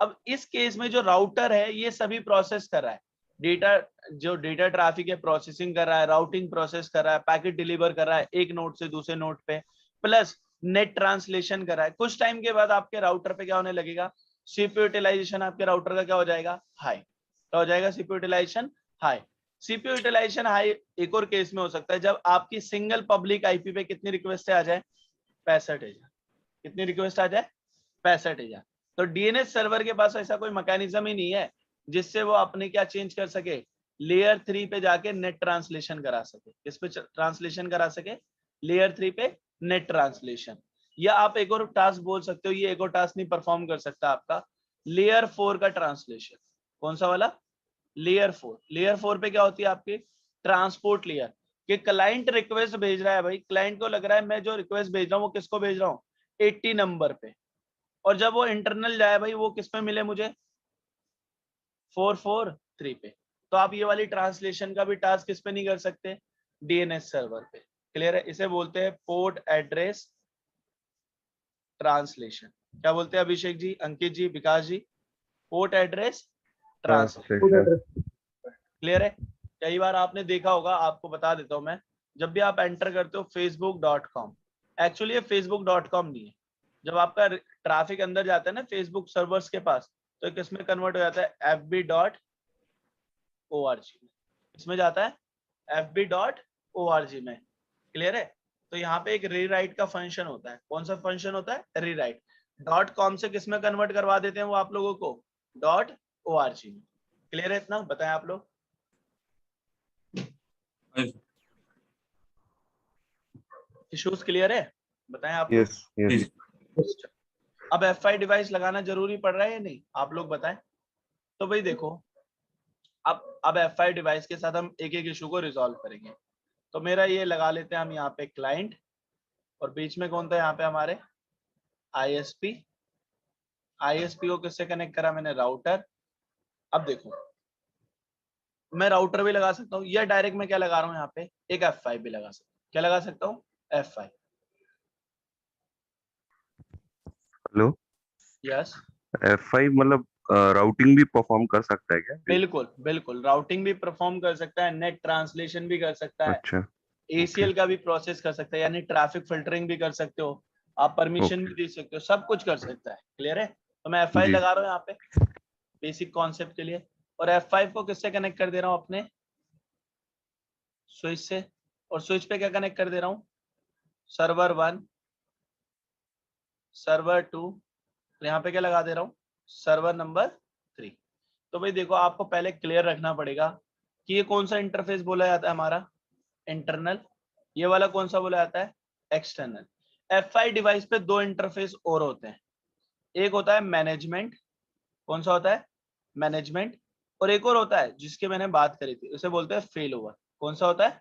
अब इस केस में जो राउटर है ये सभी प्रोसेस कर रहा है, डेटा, जो डेटा ट्रैफिक है प्रोसेसिंग कर रहा है, राउटिंग प्रोसेस कर रहा है, पैकेट डिलीवर कर रहा है एक नोड से दूसरे नोड पे, प्लस नेट ट्रांसलेशन कर रहा है। कुछ टाइम के बाद आपके राउटर पे क्या होने लगेगा? सीपीयू यूटिलाइजेशन आपके राउटर का क्या हो जाएगा? हाई। क्या हो जाएगा? CPU utilisation high. CPU utilisation high एक और केस में हो सकता है जब आपकी सिंगल पब्लिक आईपी पे कितनी रिक्वेस्ट आ जाए? 65,000। कितनी रिक्वेस्ट आ जाए? 65,000। तो डीएनएस सर्वर के पास ऐसा कोई मैकेनिज्म ही नहीं है जिससे वो अपने क्या चेंज कर सके? लेयर 3 पे जाके नेट ट्रांसलेशन करा सके। किस पे ट्रांसलेशन करा सके? लेयर 3 पे नेट ट्रांसलेशन। या आप एक और टास्क बोल सकते हो, ये एक और टास्क नहीं परफॉर्म कर सकता आपका, लेयर 4 का ट्रांसलेशन। कौन सा वाला? लेयर 4। लेयर 4 पे क्या होती है आपकी? Transport layer. कि क्लाइंट रिक्वेस्ट भेज रहा है, भाई क्लाइंट को लग रहा है मैं जो रिक्वेस्ट भेज रहा हूँ वो किसको भेज रहा हूँ? 80 नंबर पे, और जब वो इंटरनल जाए भाई वो किस पे मिले मुझे? 443 पे। तो आप ये वाली ट्रांसलेशन का भी टास्क किस पे नहीं कर सकते? डीएनएस सर्वर पे। क्लियर है? इसे बोलते हैं पोर्ट एड्रेस ट्रांसलेशन। क्या बोलते हैं Abhishek ji, Ankit ji, Vikas ji? Port address translation. Clear है? कई बार आपने देखा होगा, आपको बता देता हूं मैं, जब भी आप एंटर करते हो facebook.com, एक्चुअली ये facebook.com नहीं है। जब आपका ट्रैफिक अंदर जाता है ना फेसबुक सर्वर्स के पास, तो किसमें कन्वर्ट हो जाता है? fb.org। इसमें जाता है fb.org में। क्लियर है? तो यहाँ पे एक रीराइट का फंक्शन होता है। कौन सा फंक्शन होता है? रीराइट। .com से किसमें कन्वर्ट करवा देते हैं वो आप लोगों को? .org में। क्लियर है? इतना बताएं आप लोग। इश्यूज क्लियर है? बताएं आप लोग। Yes yes. अब F5 डिवाइस लगाना जरूरी पड़ रहा है या नहीं, आप लोग बताएं। तो भाई देखो, अब F5 डिवाइस के साथ हम एक एक इशू को रिजॉल्व करेंगे। तो मेरा ये लगा लेते हैं हम यहाँ पे क्लाइंट, और बीच में कौन था यहाँ पे हमारे? ISP। ISP को किससे कनेक्ट करा मैंने? राउटर। अब देखो, मैं राउटर भी लगा सकता हूँ, या डायरेक्ट मैं क्या लगा रहा हूँ यहाँ पे? एक F5 भी लगा सकता हूँ। क्या लगा सकता हूँ? F5। हेलो, यस, F5 मतलब राउटिंग भी परफॉर्म कर सकता है क्या? बिल्कुल बिल्कुल, राउटिंग भी परफॉर्म कर सकता है, नेट ट्रांसलेशन भी कर सकता है, अच्छा ACL का भी प्रोसेस कर सकता है, यानी ट्रैफिक फिल्टरिंग भी कर सकते हो आप, परमिशन भी दे सकते हो, सब कुछ कर सकता है। क्लियर है? तो मैं F5 जी। लगा रहा हूँ यहाँ पे बेसिक कॉन्सेप्ट के लिए, और F5 को किससे कनेक्ट कर दे रहा हूँ? अपने स्विच से। और स्विच पे क्या कनेक्ट कर दे रहा हूँ? सर्वर 1, सर्वर 2, यहाँ पे क्या लगा दे रहा हूँ? Server number 3। तो भाई देखो, आपको पहले क्लियर रखना पड़ेगा कि ये कौन सा इंटरफेस बोला जाता है हमारा? इंटरनल। ये वाला कौन सा बोला जाता है? एक्सटर्नल। F5 डिवाइस पे दो इंटरफेस और होते हैं, एक होता है मैनेजमेंट। कौन सा होता है? मैनेजमेंट। और एक और होता है जिसके मैंने बात करी थी, उसे बोलते हैं फेल ओवर। कौन सा होता है?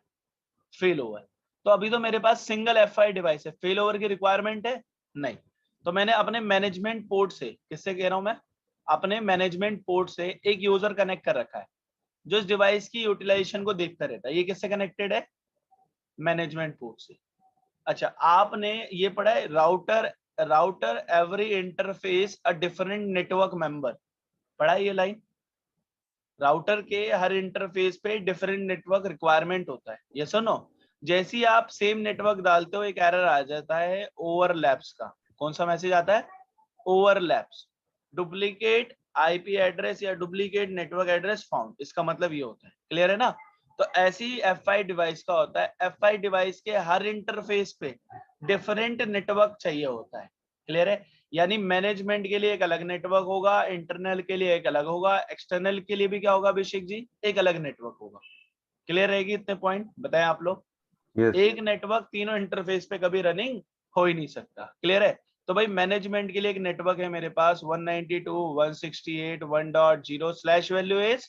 Fail over. तो अभी तो मेरे पास सिंगल F5 डिवाइस है, फेल ओवर की रिक्वायरमेंट है नहीं। तो मैंने अपने मैनेजमेंट पोर्ट से, किससे कह रहा हूं मैं? अपने मैनेजमेंट पोर्ट से एक यूजर कनेक्ट कर रखा है जो इस डिवाइस की यूटिलाइजेशन को देखता रहता है। ये किससे कनेक्टेड है? मैनेजमेंट पोर्ट से। अच्छा, आपने ये पढ़ा है router every interface a different network member, पढ़ा है ये लाइन? राउटर के हर इंटरफेस पे डिफरेंट नेटवर्क रिक्वायरमेंट होता है, यस और नो? जैसे ही आप सेम नेटवर्क डालते हो एक एरर आ जाता है ओवरलैप्स का। कौन सा मैसेज आता है? ओवरलैप्स, डुप्लीकेट आईपी एड्रेस या डुप्लीकेट नेटवर्क एड्रेस फाउंड, इसका मतलब ये होता है। क्लियर है ना? तो ऐसी ही F5 डिवाइस का होता है, F5 डिवाइस के हर इंटरफेस पे डिफरेंट नेटवर्क चाहिए होता है। क्लियर है? यानी मैनेजमेंट के लिए एक अलग नेटवर्क होगा, इंटरनल के लिए एक अलग होगा, एक्सटर्नल के लिए भी क्या होगा अभिषेक जी? एक अलग नेटवर्क होगा। क्लियर रहेगी? इतने पॉइंट बताएं आप लोग। यस एक नेटवर्क तीनों इंटरफेस पे कभी रनिंग हो ही नहीं सकता। क्लियर है? तो भाई मैनेजमेंट के लिए एक नेटवर्क है मेरे पास 192.168.1.0 वैल्यू इज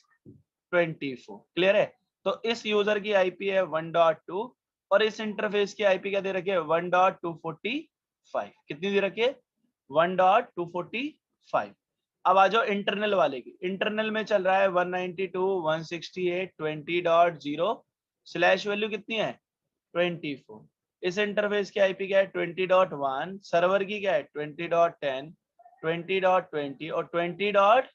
24। क्लियर है? तो इस यूजर की आईपी है 1.2 और इस इंटरफेस की आईपी क्या दे रखी है 1.245। कितनी दे रखी है 1.245। अब आ जाओ इंटरनल वाले की। इंटरनल में चल रहा है 192.168.20.0 स्लैश वैल्यू कितनी है 24। इस इंटरफेस की आईपी क्या है 20.1, सर्वर की क्या है 20.10, 20.20 और 20.30।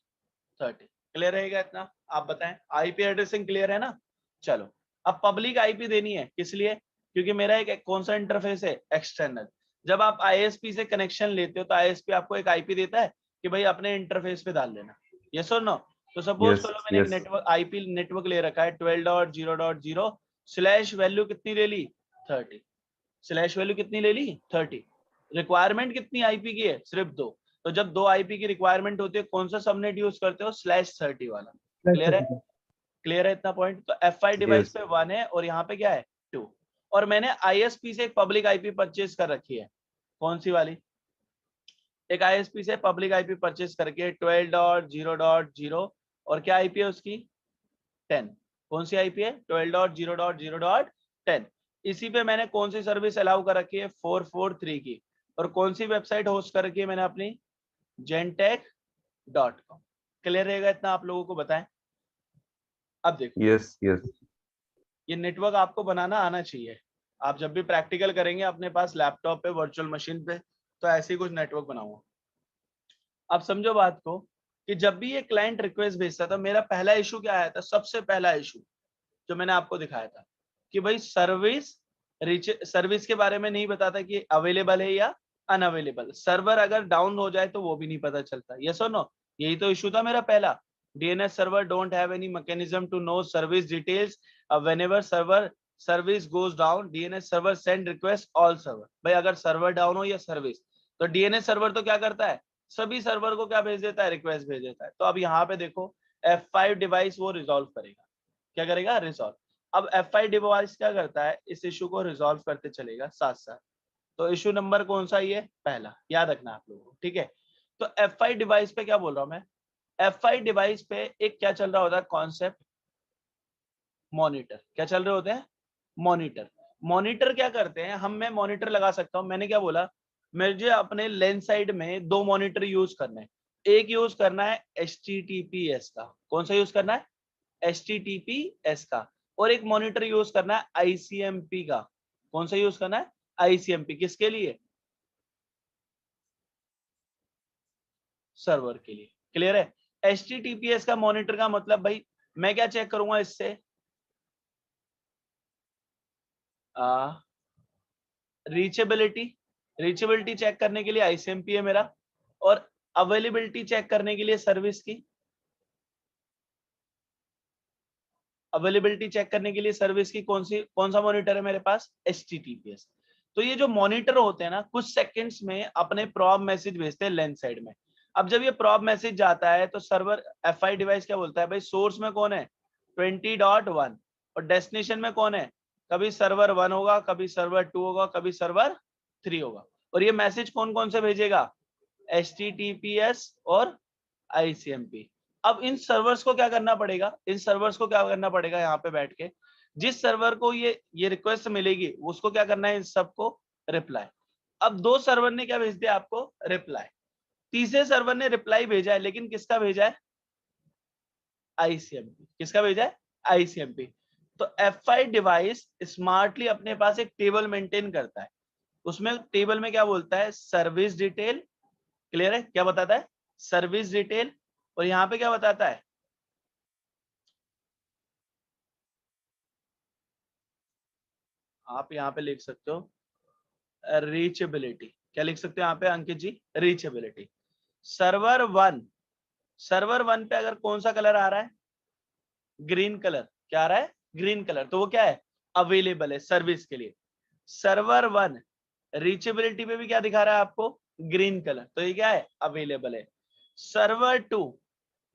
क्लियर रहेगा इतना? आप बताएं, आईपी एड्रेसिंग क्लियर है ना? चलो अब पब्लिक आईपी देनी है, किस लिए? क्योंकि मेरा एक कौन सा इंटरफेस है एक्सटर्नल। जब आप आईएसपी से कनेक्शन लेते हो तो आईएसपी आपको एक आईपी देता है कि भाई अपने इंटरफेस पे डाल लेना, यस और नो? तो सपोज करो मैंने एक नेटवर्क आईपी नेटवर्क ले रखा है 12.0.0 स्लैश वैल्यू कितनी ले ली 30। स्लैश वैल्यू कितनी ले ली 30। रिक्वायरमेंट कितनी आईपी की है सिर्फ 2। तो जब 2 आईपी की रिक्वायरमेंट होती है कौन सा सबनेट यूज करते हो /30 वाला। क्लियर है? क्लियर है इतना पॉइंट? तो एफआई डिवाइस पे 1 है और यहाँ पे क्या है 2। और मैंने आईएसपी से एक पब्लिक आईपी परचेज कर रखी है। कौन सी वाली? एक आईएसपी से पब्लिक आईपी परचेज करके 12.0.0 और क्या आईपी है उसकी 10। कौन सी आईपी है 12.0.0.10। इसी पे मैंने कौन सी सर्विस अलाउ कर रखी है 443 की। और कौन सी वेबसाइट होस्ट कर रखी है मैंने अपनी gentech.com। क्लियर रहेगा इतना आप लोगों को? बताएं। अब देखो यस यस ये नेटवर्क आपको बनाना आना चाहिए। आप जब भी प्रैक्टिकल करेंगे अपने पास लैपटॉप पे वर्चुअल मशीन पे तो ऐसे ही कुछ नेटवर्क बनाऊंगा। अब समझो बात को कि जब भी ये क्लाइंट रिक्वेस्ट भेजता था मेरा पहला इशू क्या आया था? सबसे पहला इशू जो मैंने आपको दिखाया था कि भाई सर्विस के बारे में नहीं बताता कि अवेलेबल है या अनअवेलेबल। सर्वर अगर डाउन हो जाए तो वो भी नहीं पता चलता, यस और नो? यही तो इशू था मेरा पहला। DNS server don't have any mechanism to know service details whenever service goes down DNS server send request all server। भाई अगर सर्वर डाउन हो या सर्विस तो DNS सर्वर तो क्या करता है सभी सर्वर को क्या भेज देता है रिक्वेस्ट भेज देता है। तो अब यहाँ पे देखो F5 डिवाइस वो रिजॉल्व करेगा। क्या करेगा? रिजॉल्व। अब F5 डिवाइस क्या करता है इस इशू को रिजॉल्व करते चलेगा साथ साथ। तो इशू नंबर कौन सा? ये पहला, याद रखना आप लोगों को, ठीक है? तो F5 डिवाइस पे क्या बोल रहा हूं मैं? F5 डिवाइस पे एक क्या चल रहा होता है कॉन्सेप्ट मॉनिटर। क्या चल रहे होते हैं? मॉनिटर। मॉनिटर क्या करते हैं? मैं मॉनिटर लगा सकता हूं। मैंने क्या बोला? मुझे अपने लेंस साइड में 2 मॉनिटर यूज करने हैं। एक यूज करना है HTTPS का। कौन सा यूज करना है? HTTPS का। और एक मॉनिटर यूज करना है ICMP का। कौन सा यूज करना है? ICMP। किसके लिए? सर्वर के लिए। क्लियर है? HTTPS का मॉनिटर का मतलब भाई मैं क्या चेक करूंगा इससे? रीचेबिलिटी चेक करने के लिए ICMP है मेरा। और अवेलेबिलिटी चेक करने के लिए सर्विस की अवेलेबिलिटी चेक करने के लिए सर्विस की कौन सा मॉनिटर है मेरे पास? HTTPS। तो ये जो मॉनिटर होते हैं ना कुछ सेकंड्स में अपने प्रॉब मैसेज भेजते हैं लेंस साइड में। अब जब ये प्रॉब मैसेज जाता है तो सर्वर F5 डिवाइस क्या बोलता है? भाई सोर्स में कौन है 20.1 और डेस्टिनेशन में कौन है? कभी सर्वर 1 होगा, कभी सर्वर 2 होगा, कभी सर्वर 3 होगा। और ये मैसेज कौन कौन से भेजेगा? HTTPS और ICMP। अब इन सर्वर्स को क्या करना पड़ेगा? यहाँ पे बैठ के जिस सर्वर को ये रिक्वेस्ट मिलेगी उसको क्या करना है? इन सबको रिप्लाई। अब 2 सर्वर ने क्या भेज दिया आपको? रिप्लाई। तीसरे सर्वर ने रिप्लाई भेजा है लेकिन किसका भेजा है? ICMP। किसका भेजा है? ICMP। तो F5 डिवाइस स्मार्टली अपने पास एक टेबल मेंटेन करता है। उसमें टेबल में क्या बोलता है? Service detail. क्लियर है? क्या बताता है? Service detail. और यहाँ पे क्या बताता है? आप यहाँ पे लिख सकते हो रीचेबिलिटी। क्या लिख सकते हो यहाँ पे अंकित जी? रीचेबिलिटी। सर्वर 1 पे अगर कौन सा कलर आ रहा है? Green colour. क्या आ रहा है? Green colour. तो वो क्या है? अवेलेबल है सर्विस के लिए। सर्वर 1 रीचेबिलिटी पे भी क्या दिखा रहा है आपको? Green colour. तो ये क्या है? अवेलेबल है। सर्वर 2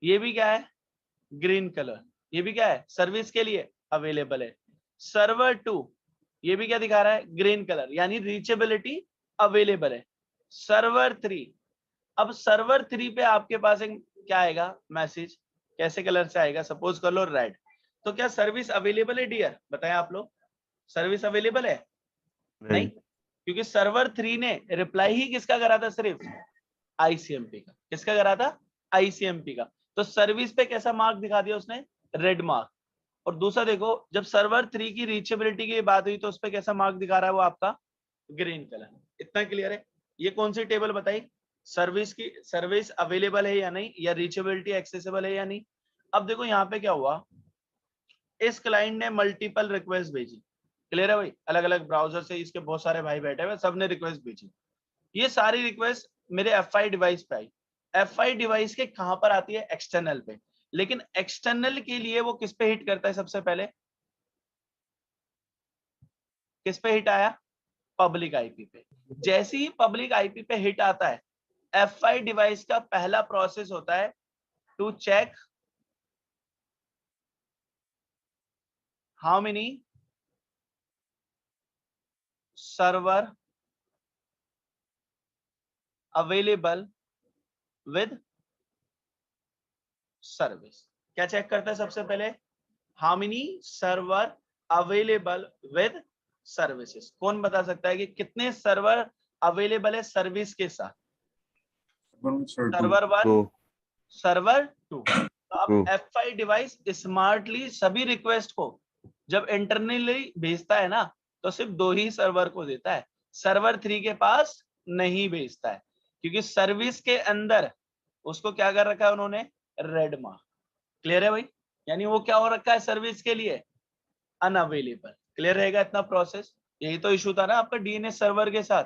ये भी क्या है? Green colour. ये भी क्या है? सर्विस के लिए अवेलेबल है। सर्वर 2 ये भी क्या दिखा रहा है? ग्रीन कलर, यानी रीचेबिलिटी अवेलेबल है। सर्वर 3, अब सर्वर 3 पे आपके पास एक क्या आएगा मैसेज, कैसे कलर से आएगा, सपोज कर लो रेड। तो क्या सर्विस अवेलेबल है डियर, बताएं आप लोग, सर्विस अवेलेबल है? नहीं, क्योंकि सर्वर 3 ने रिप्लाई ही किसका करा था, सिर्फ आईसीएमपी का। किसका करा था? आईसीएमपी का। तो सर्विस पे कैसा मार्क दिखा दिया उसने, रेड मार्क। और दूसरा देखो, जब सर्वर 3 की रीचेबिलिटी की बात हुई तो उस पे कैसा मार्क दिखा रहा है वो आपका, ग्रीन कलर। इतना क्लियर है? ये कौन सी टेबल बताई, सर्विस की, सर्विस अवेलेबल है या नहीं, या रीचेबिलिटी एक्सेसिबल है या नहीं। अब देखो यहाँ पे क्या हुआ, इस क्लाइंट ने मल्टीपल रिक्वेस्ट भेजी, क्लियर है भाई, अलग अलग ब्राउजर से इसके बहुत सारे भाई बैठे हुए, सबने रिक्वेस्ट भेजी। ये सारी रिक्वेस्ट मेरे एफआई डिवाइस पे आई। एफआई डिवाइस के कहां पर आती है, एक्सटर्नल पे। लेकिन एक्सटर्नल के लिए वो किस पे हिट करता है, सबसे पहले किस पे हिट आया, पब्लिक आईपी पे। जैसे ही पब्लिक आईपी पे हिट आता है, एफआई डिवाइस का पहला प्रोसेस होता है to check how many server available with service. क्या चेक करता है सबसे पहले, how many server available with services. कौन बता सकता है कि कितने सर्वर अवेलेबल है सर्विस के साथ? सर्वर 1, तो सर्वर 2। तो अब तो एफआई डिवाइस स्मार्टली सभी रिक्वेस्ट को जब इंटरनली भेजता है ना, तो सिर्फ 2 ही सर्वर को देता है, सर्वर 3 के पास नहीं भेजता है, क्योंकि सर्विस के अंदर उसको क्या कर रखा है उन्होंने, रेड मार्क। क्लियर है भाई? यानी वो क्या हो रखा है सर्विस के लिए, अनअवेलेबल। क्लियर रहेगा इतना प्रोसेस? यही तो इशू था ना आपका डीएनएस सर्वर के साथ,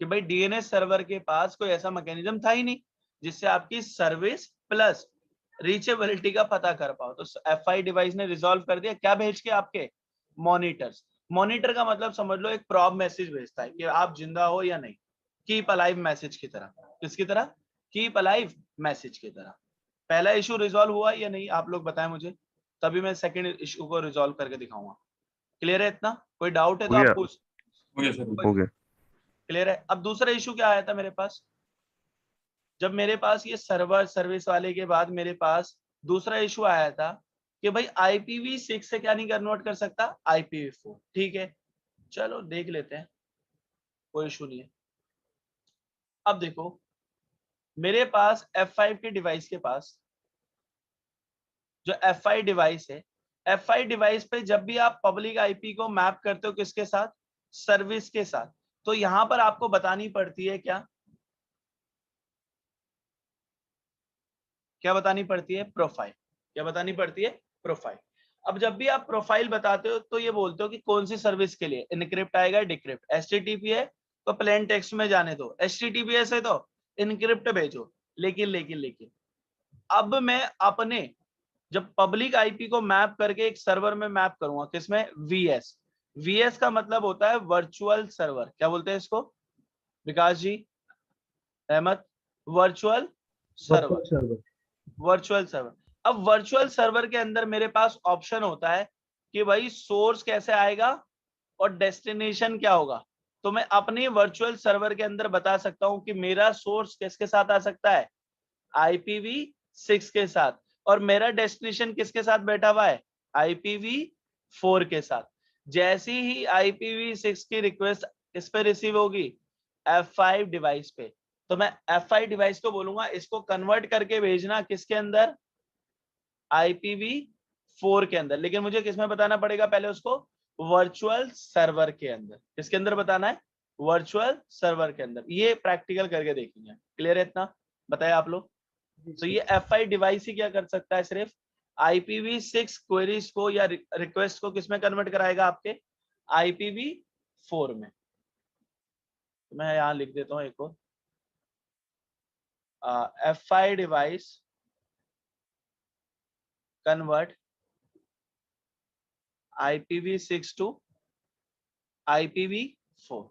कि भाई डीएनएस सर्वर के पास कोई ऐसा मैकेनिज्म था ही नहीं जिससे आपकी सर्विस प्लस रीचेबिलिटी का पता कर पाओ। तो एफआई डिवाइस ने रिजॉल्व कर दिया, क्या भेज के, आपके मॉनिटर्स। मॉनिटर का मतलब समझ लो एक प्रॉब मैसेज भेजता है कि आप जिंदा हो या नहीं, कीप अलाइव मैसेज की तरह। किसकी तरह? कीप अलाइव मैसेज की तरह। पहला इशू रिजॉल्व हुआ या नहीं, आप लोग बताएं मुझे, तभी मैं सेकंड इशू को रिजॉल्व करके दिखाऊंगा। क्लियर है इतना? कोई डाउट है तो हो गया, आप पूछ। हो गया सर। हो गया। क्लियर है? अब दूसरा इशू क्या आया था मेरे पास, जब मेरे पास ये सर्वर सर्विस वाले के बाद मेरे पास दूसरा इशू आया था कि भाई IPv6 से क्या नहीं कन्वर्ट कर सकता, IPv4। ठीक है, चलो देख लेते हैं, कोई इशू नहीं है। अब देखो, मेरे पास F5 के डिवाइस के पास जो F5 डिवाइस है, F5 डिवाइस पे जब भी आप पब्लिक आईपी को मैप करते हो किसके साथ, सर्विस के साथ, तो यहां पर आपको बतानी पड़ती है क्या, क्या बतानी पड़ती है, प्रोफाइल। क्या बतानी पड़ती है, प्रोफाइल। अब जब भी आप प्रोफाइल बताते हो तो ये बोलते हो कि कौन सी सर्विस के लिए, इनक्रिप्ट आएगा, डिक्रिप्ट। एचटीटीपी है तो प्लेन टेक्स्ट में जाने दो, एचटीटीपीएस है तो इनक्रिप्ट भेजो। लेकिन अब मैं अपने जब पब्लिक आईपी को मैप करके एक सर्वर में मैप करूंगा, किसमें, वीएस। वीएस का मतलब होता है वर्चुअल सर्वर। क्या बोलते हैं इसको विकास जी, रहमत? Virtual server. Server. Virtual server. अब वर्चुअल सर्वर के अंदर मेरे पास ऑप्शन होता है कि भाई सोर्स कैसे आएगा और डेस्टिनेशन क्या होगा। तो मैं अपने वर्चुअल सर्वर के अंदर बता सकता हूं कि मेरा सोर्स किसके साथ आ सकता है, IPv6 के साथ, और मेरा डेस्टिनेशन किसके साथ बैठा हुआ है, IPv4 के साथ। जैसी ही IPv6 की रिक्वेस्ट किस पे रिसीव होगी, F5 डिवाइस पे, तो मैं F5 डिवाइस को बोलूंगा इसको कन्वर्ट करके भेजना किसके अंदर, IPv4 के अंदर। लेकिन मुझे किसमें बताना पड़ेगा पहले उसको, वर्चुअल सर्वर के अंदर। किसके अंदर बताना है, वर्चुअल सर्वर के अंदर। ये प्रैक्टिकल करके देखेंगे। क्लियर है इतना? बताया आप लोग? तो ये F5 डिवाइस ही क्या कर सकता है, सिर्फ IPv6 क्वेरीज को या रिक्वेस्ट को किसमें कन्वर्ट कराएगा, आपके IPv4 में। तो मैं यहां लिख देता हूं एक और, F5 device convert IPv6 to IPv4।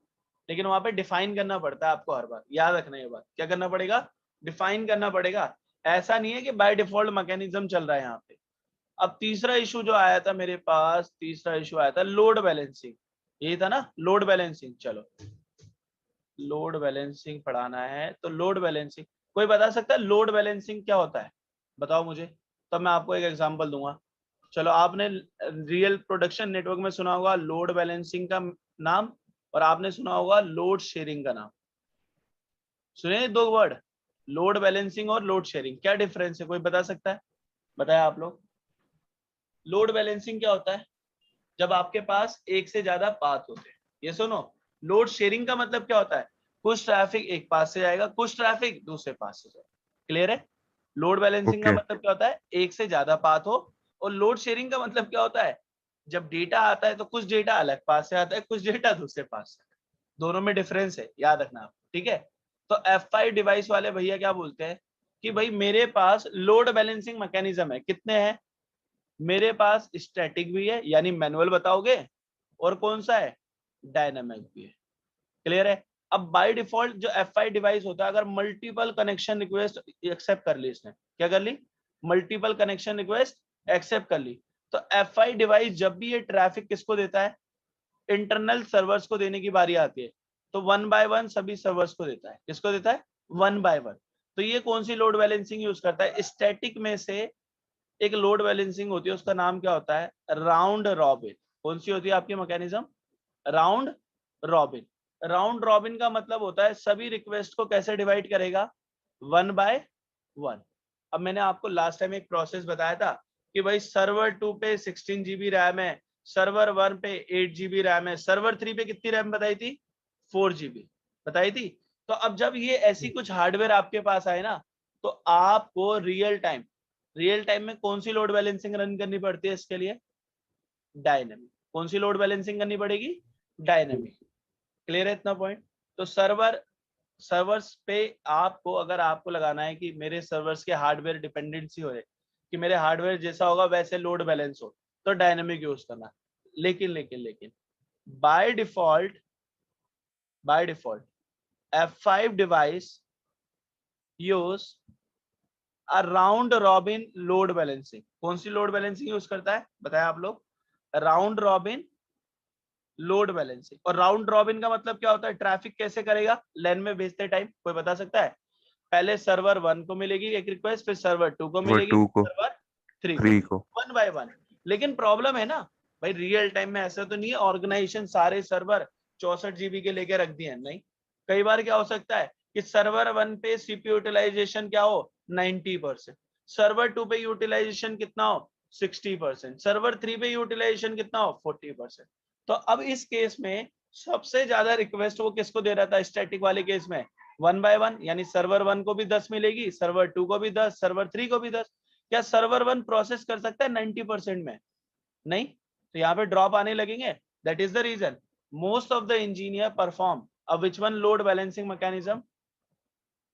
लेकिन वहां पे डिफाइन करना पड़ता है आपको, हर बार याद रखना ये बात। क्या करना पड़ेगा, डिफाइन करना पड़ेगा। ऐसा नहीं है कि बाय डिफॉल्ट मैकेनिज्म चल रहा है यहाँ पे। अब तीसरा इशू जो आया था मेरे पास, तीसरा इशू आया था लोड बैलेंसिंग। यही था ना, लोड बैलेंसिंग। चलो लोड बैलेंसिंग पढ़ाना है तो लोड बैलेंसिंग, कोई बता सकता है लोड बैलेंसिंग क्या होता है? बताओ मुझे, तब मैं आपको एक एग्जांपल दूंगा। चलो, आपने रियल प्रोडक्शन नेटवर्क में सुना होगा लोड बैलेंसिंग का नाम, और आपने सुना होगा लोड शेयरिंग का नाम। सुने दो वर्ड, लोड बैलेंसिंग और लोड शेयरिंग, क्या डिफरेंस है? कोई बता सकता है? बताया आप लोग। लोड बैलेंसिंग क्या होता है? जब आपके पास एक से ज्यादा पाथ होते हैं। ये सुनो, लोड शेयरिंग का मतलब क्या होता है? कुछ ट्रैफिक एक पास से जाएगा, कुछ ट्रैफिक दूसरे पास से जाएगा। क्लियर है? लोड बैलेंसिंग का ओके मतलब क्या होता है? एक से ज्यादा पाथ हो। और लोड शेयरिंग का मतलब क्या होता है? जब डेटा आता है तो कुछ डेटा अलग पास से आता है, कुछ डेटा दूसरे पास से। दोनों में डिफरेंस है, याद रखना आप। ठीक है? तो F5 डिवाइस वाले भैया क्या बोलते हैं कि भाई मेरे पास लोड बैलेंसिंग मैकेनिज्म है। कितने हैं? मेरे पास स्टैटिक भी है, यानी मैनुअल बताओगे, और कौन सा है? डायनामिक भी है। क्लियर है? अब बाय डिफॉल्ट जो F5 डिवाइस होता है, अगर मल्टीपल कनेक्शन रिक्वेस्ट एक्सेप्ट कर ली, इसने क्या कर ली? मल्टीपल कनेक्शन रिक्वेस्ट एक्सेप्ट कर ली, तो F5 डिवाइस जब भी ये ट्रैफिक किसको देता है? इंटरनल सर्वर्स को देने की बारी आती है, तो वन बाय वन सभी सर्वर्स को देता है। किसको देता है? One by one. तो ये कौन सी लोड बैलेंसिंग यूज करता है? स्टैटिक में से एक लोड बैलेंसिंग होती है, उसका नाम क्या होता है? Round robin. कौन सी होती है आपकी mechanism? Round robin. Round robin का मतलब होता है सभी रिक्वेस्ट को कैसे डिवाइड करेगा? One by one. अब मैंने आपको लास्ट टाइम एक प्रोसेस बताया था कि भाई सर्वर 2 पे 16 GB रैम है, सर्वर 1 पे 8 GB रैम है, सर्वर 3 पे कितनी रैम बताई थी? 4 GB बताई थी। तो अब जब ये ऐसी कुछ हार्डवेयर आपके पास आए ना, तो आपको रियल टाइम में कौन सी लोड बैलेंसिंग रन करनी पड़ती है इसके लिए? डायनेमिक। कौन सी लोड बैलेंसिंग करनी पड़ेगी? डायनेमिक। क्लियर है इतना पॉइंट? तो सर्वर्स पे आपको, अगर आपको लगाना है कि मेरे सर्वर्स के हार्डवेयर डिपेंडेंसी हो रहे, कि मेरे हार्डवेयर जैसा होगा वैसे लोड बैलेंस हो, तो डायनेमिक यूज करना। लेकिन by default F5 device use round robin load balancing. कौन सी लोड बैलेंसिंग यूज करता है? बताया आप लोग, राउंड रॉबिन लोड बैलेंसिंग। और राउंड रॉबिन का मतलब क्या होता है? ट्रैफिक कैसे करेगा? लाइन में भेजते टाइम कोई बता सकता है? पहले सर्वर 1 को मिलेगी एक रिक्वेस्ट, फिर सर्वर 2 को सर्वर मिलेगी, 2 को, सर्वर 3 को, 3 को। One by one. लेकिन प्रॉब्लम है ना भाई, रियल टाइम में ऐसा तो नहीं है ऑर्गेनाइजेशन सारे सर्वर 64 GB के लेके रख दिए हैं। नहीं, कई बार क्या हो सकता है कि सर्वर 1 पे CPU यूटिलाइजेशन क्या हो? 90%। सर्वर 2 पे यूटिलाइजेशन कितना हो? 60%। सर्वर 3 पे यूटिलाइजेशन कितना हो? 40%। तो अब इस केस में सबसे ज्यादा रिक्वेस्ट वो किसको दे रहा था स्टैटिक वाले केस में? वन बाय वन, यानी सर्वर 1 को भी 10 मिलेगी, सर्वर 2 को भी 10, सर्वर 3 को भी 10। क्या सर्वर 1 प्रोसेस कर सकता है 90% में? नहीं। तो यहाँ पे ड्रॉप आने लगेंगे। That is the reason most of the engineer perform which one load balancing mechanism?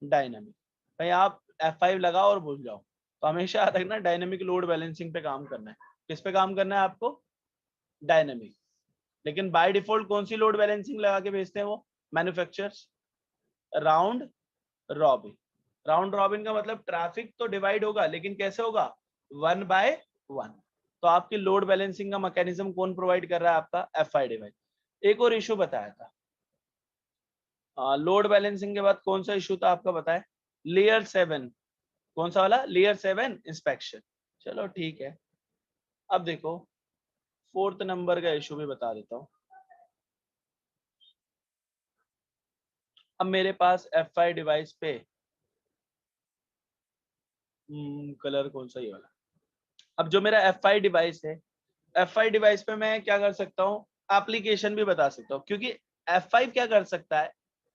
Dynamic. भाई आप F5 लगाओ और भूल जाओ, तो हमेशा याद रखना डायनामिक लोड बैलेंसिंग पे काम करना है। किस पे काम करना है आपको? डायनामिक। लेकिन बाय डिफॉल्ट कौन सी लोड बैलेंसिंग लगा के भेजते हैं वो manufacturers? Round robin. Round robin का मतलब ट्रैफिक तो डिवाइड होगा, लेकिन कैसे होगा? One by one. तो आपकी लोड बैलेंसिंग का मैकेनिज्म कौन प्रोवाइड कर रहा है? आपका F5 डिवाइस। एक और इशू बताया था लोड बैलेंसिंग के बाद, कौन सा इशू था आपका बताएं? लेयर 7। कौन सा वाला? Layer 7 inspection. चलो ठीक है, अब देखो 4th नंबर का इशू भी बता देता हूँ। अब मेरे पास F5 डिवाइस पे कलर कौन सा? ये वाला। अब जो मेरा F5 डिवाइस है, F5 डिवाइस पे मैं क्या कर सकता हूँ? एप्लीकेशन भी बता सकता हूँ, क्योंकि F5 क्या कर सकता है?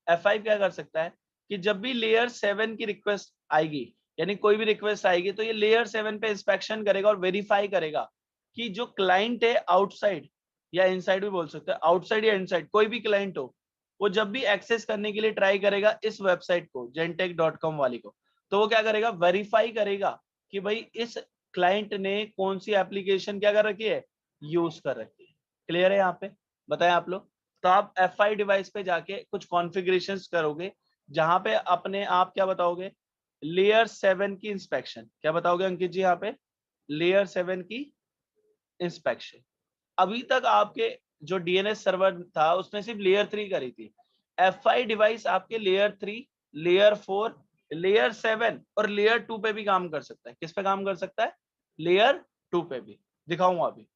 F5 क्या कर सकता है कि जब भी लेयर 7 की रिक्वेस्ट आएगी, यानी कोई भी रिक्वेस्ट आएगी, तो ये लेयर 7 पे इंस्पेक्शन करेगा और वेरीफाई करेगा कि जो क्लाइंट है आउटसाइड या इनसाइड भी बोल सकते हैं, आउटसाइड या इनसाइड कोई भी क्लाइंट हो, वो जब भी एक्सेस करने के लिए ट्राई करेगा इस वेबसाइट को, genTech.com वाली को, तो वो क्या करेगा? वेरीफाई करेगा कि भाई इस क्लाइंट ने कौन सी एप्लीकेशन क्या कर रखी है? यूज कर रखी है। क्लियर है यहाँ पे? बताएं आप लोग। तो आप F5 डिवाइस पे जाके कुछ कॉन्फ़िगरेशंस करोगे, जहां पे अपने आप क्या बताओगे? लेयर 7 की इंस्पेक्शन। क्या बताओगे अंकित जी? यहाँ पे लेयर 7 की इंस्पेक्शन। अभी तक आपके जो DNS सर्वर था उसने सिर्फ लेयर 3 करी थी, FI डिवाइस आपके लेयर 3, लेयर 4, लेयर 7 और लेयर 2 पे भी काम कर सकता है। किस पे काम कर सकता है? लेयर 2 पे भी। दिखाऊंगा अभी।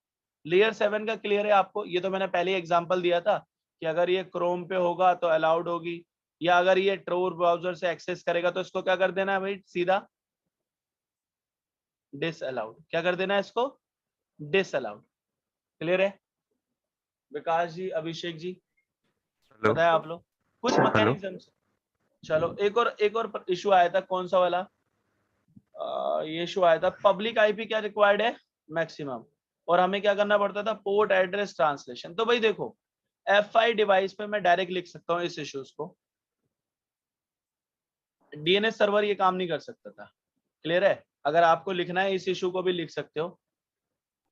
लेयर 7 का क्लियर है आपको? ये तो मैंने पहले एग्जांपल दिया था कि अगर ये क्रोम पे होगा तो अलाउड होगी, या अगर ये ट्रोर ब्राउजर से एक्सेस करेगा तो इसको क्या कर देना है भाई? सीधा डिसअलाउड। क्या कर देना है इसको? डिसअलाउड। क्लियर है? विकास जी, अभिषेक जी, हेलो बताया आप लोग कुछ हेलो मैकेनिज्म। चलो एक और इशू आया था, कौन सा वाला? ये इशू आया था, पब्लिक आईपी क्या रिक्वायर्ड है? मैक्सिमम। और हमें क्या करना पड़ता था? Port address translation. तो भाई देखो, FI डिवाइस पे मैं डायरेक्ट लिख सकता हूँ इस इश्यूज को, DNS सर्वर ये काम नहीं कर सकता था। क्लियर है? अगर आपको लिखना है इस इशू को भी लिख सकते हो।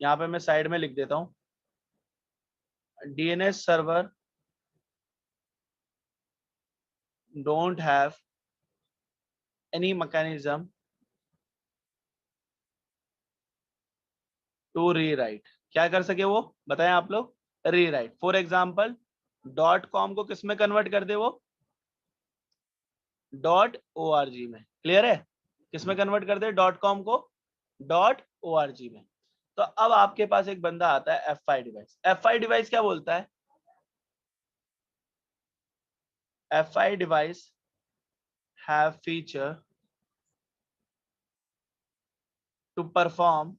यहाँ पे मैं साइड में लिख देता हूँ, DNS server don't have any mechanism to rewrite। क्या कर सके वो? बताएं आप लोग। रीराइट। फॉर एग्जाम्पल .com को किस में कन्वर्ट कर दे वो? .org में। क्लियर है? किस में कन्वर्ट कर दे .com को? .org में। तो अब आपके पास एक बंदा आता है FI डिवाइस। FI डिवाइस क्या बोलता है? FI device have feature to perform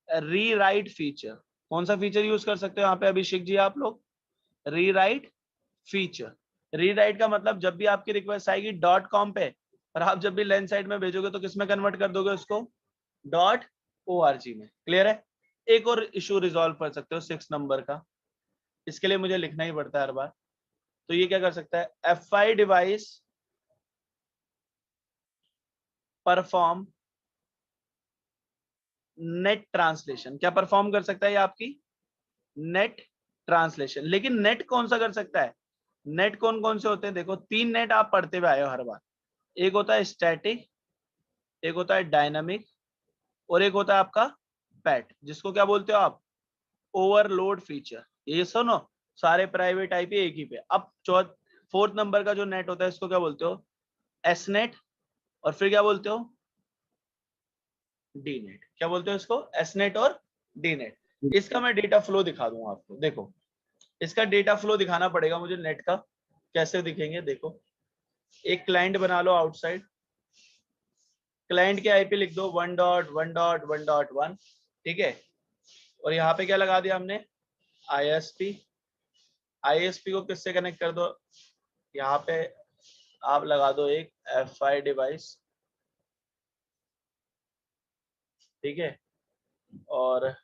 rewrite feature. कौन सा फीचर यूज कर सकते हो यहाँ पे अभिषेक जी आप लोग? Rewrite feature. रीराइट का मतलब जब भी आपकी रिक्वेस्ट आएगी .com पे, और आप जब भी लेन साइड में भेजोगे तो किसमें कन्वर्ट कर दोगे उसको? .org में। क्लियर है? एक और इशू रिजॉल्व कर सकते हो 6 नंबर का, इसके लिए मुझे लिखना ही पड़ता है हर बार। तो ये क्या कर सकता है? FI device perform net translation. क्या परफॉर्म कर सकता है ये आपकी? Net translation. लेकिन नेट कौन सा कर सकता है? नेट कौन कौन से होते हैं? देखो 3 नेट आप पढ़ते हुए आए हो हर बार। एक होता है स्टैटिक, एक होता है डायनामिक, और एक होता है आपका पैट, जिसको क्या बोलते हो आप? Overload feature. ये सुनो, सारे प्राइवेट आईपी एक ही पे। अब 4th नंबर का जो नेट होता है इसको क्या बोलते हो? S net. और फिर क्या बोलते हो? D net. क्या बोलते हो इसको? एस नेट और डी नेट। इसका मैं डेटा फ्लो दिखा दूंगा आपको। देखो, इसका डेटा फ्लो दिखाना पड़ेगा मुझे नेट का। कैसे दिखेंगे? देखो, एक क्लाइंट बना लो आउटसाइड। क्लाइंट के आईपी लिख दो 1.1.1.1। ठीक है? और यहाँ पे क्या लगा दिया हमने? ISP। ISP को किससे कनेक्ट कर दो? यहाँ पे आप लगा दो एक FI डिवाइस। ठीक है? और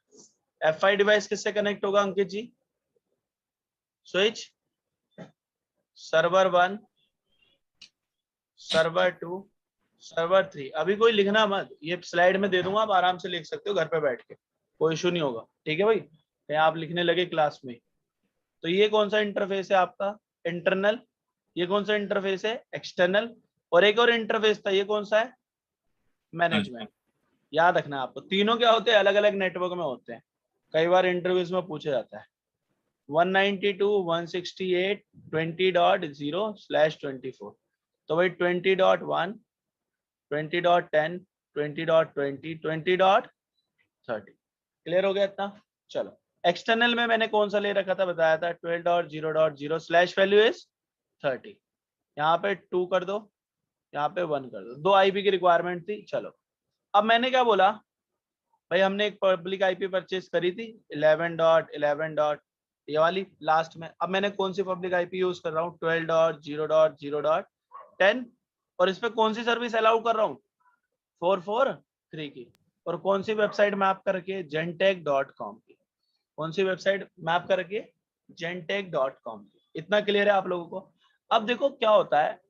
FI डिवाइस किससे कनेक्ट होगा Ankit ji? Switch server 1, server 2, server 3। अभी कोई लिखना मत, ये स्लाइड में दे दूंगा, आप आराम से लिख सकते हो घर पे बैठ के, कोई इशू नहीं होगा। ठीक है भाई? कहीं आप लिखने लगे क्लास में। तो ये कौन सा इंटरफेस है आपका? इंटरनल। ये कौन सा इंटरफेस है? एक्सटर्नल। और एक और इंटरफेस था, ये कौन सा है? मैनेजमेंट। याद रखना आपको, तीनों क्या होते हैं? अलग अलग नेटवर्क में होते हैं। कई बार इंटरव्यूज में पूछा जाता है 192.168.20.0/24। तो भाई 20.1, 20.10, 20.20, 20.30। क्लियर हो गया इतना? चलो, एक्सटर्नल में मैंने कौन सा ले रखा था? बताया था 12.0.0 / इज 30। यहाँ पे 2 कर दो, यहाँ पे 1 कर दो। 2 आईपी की रिक्वायरमेंट थी। चलो, अब मैंने क्या बोला भाई? हमने एक पब्लिक आईपी परचेज करी थी 11.11. ये वाली लास्ट में। अब मैंने कौन सी पब्लिक आईपी यूज कर रहा हूँ? 12.0.0.10। और इस पे कौन सी सर्विस अलाउ कर रहा हूँ? 443 की। और कौन सी वेबसाइट मैप कर रखी है? Gentek.com की। कौन सी वेबसाइट मैप कर रखी है? Gentek.com की। इतना क्लियर है आप लोगों को? अब देखो क्या होता है,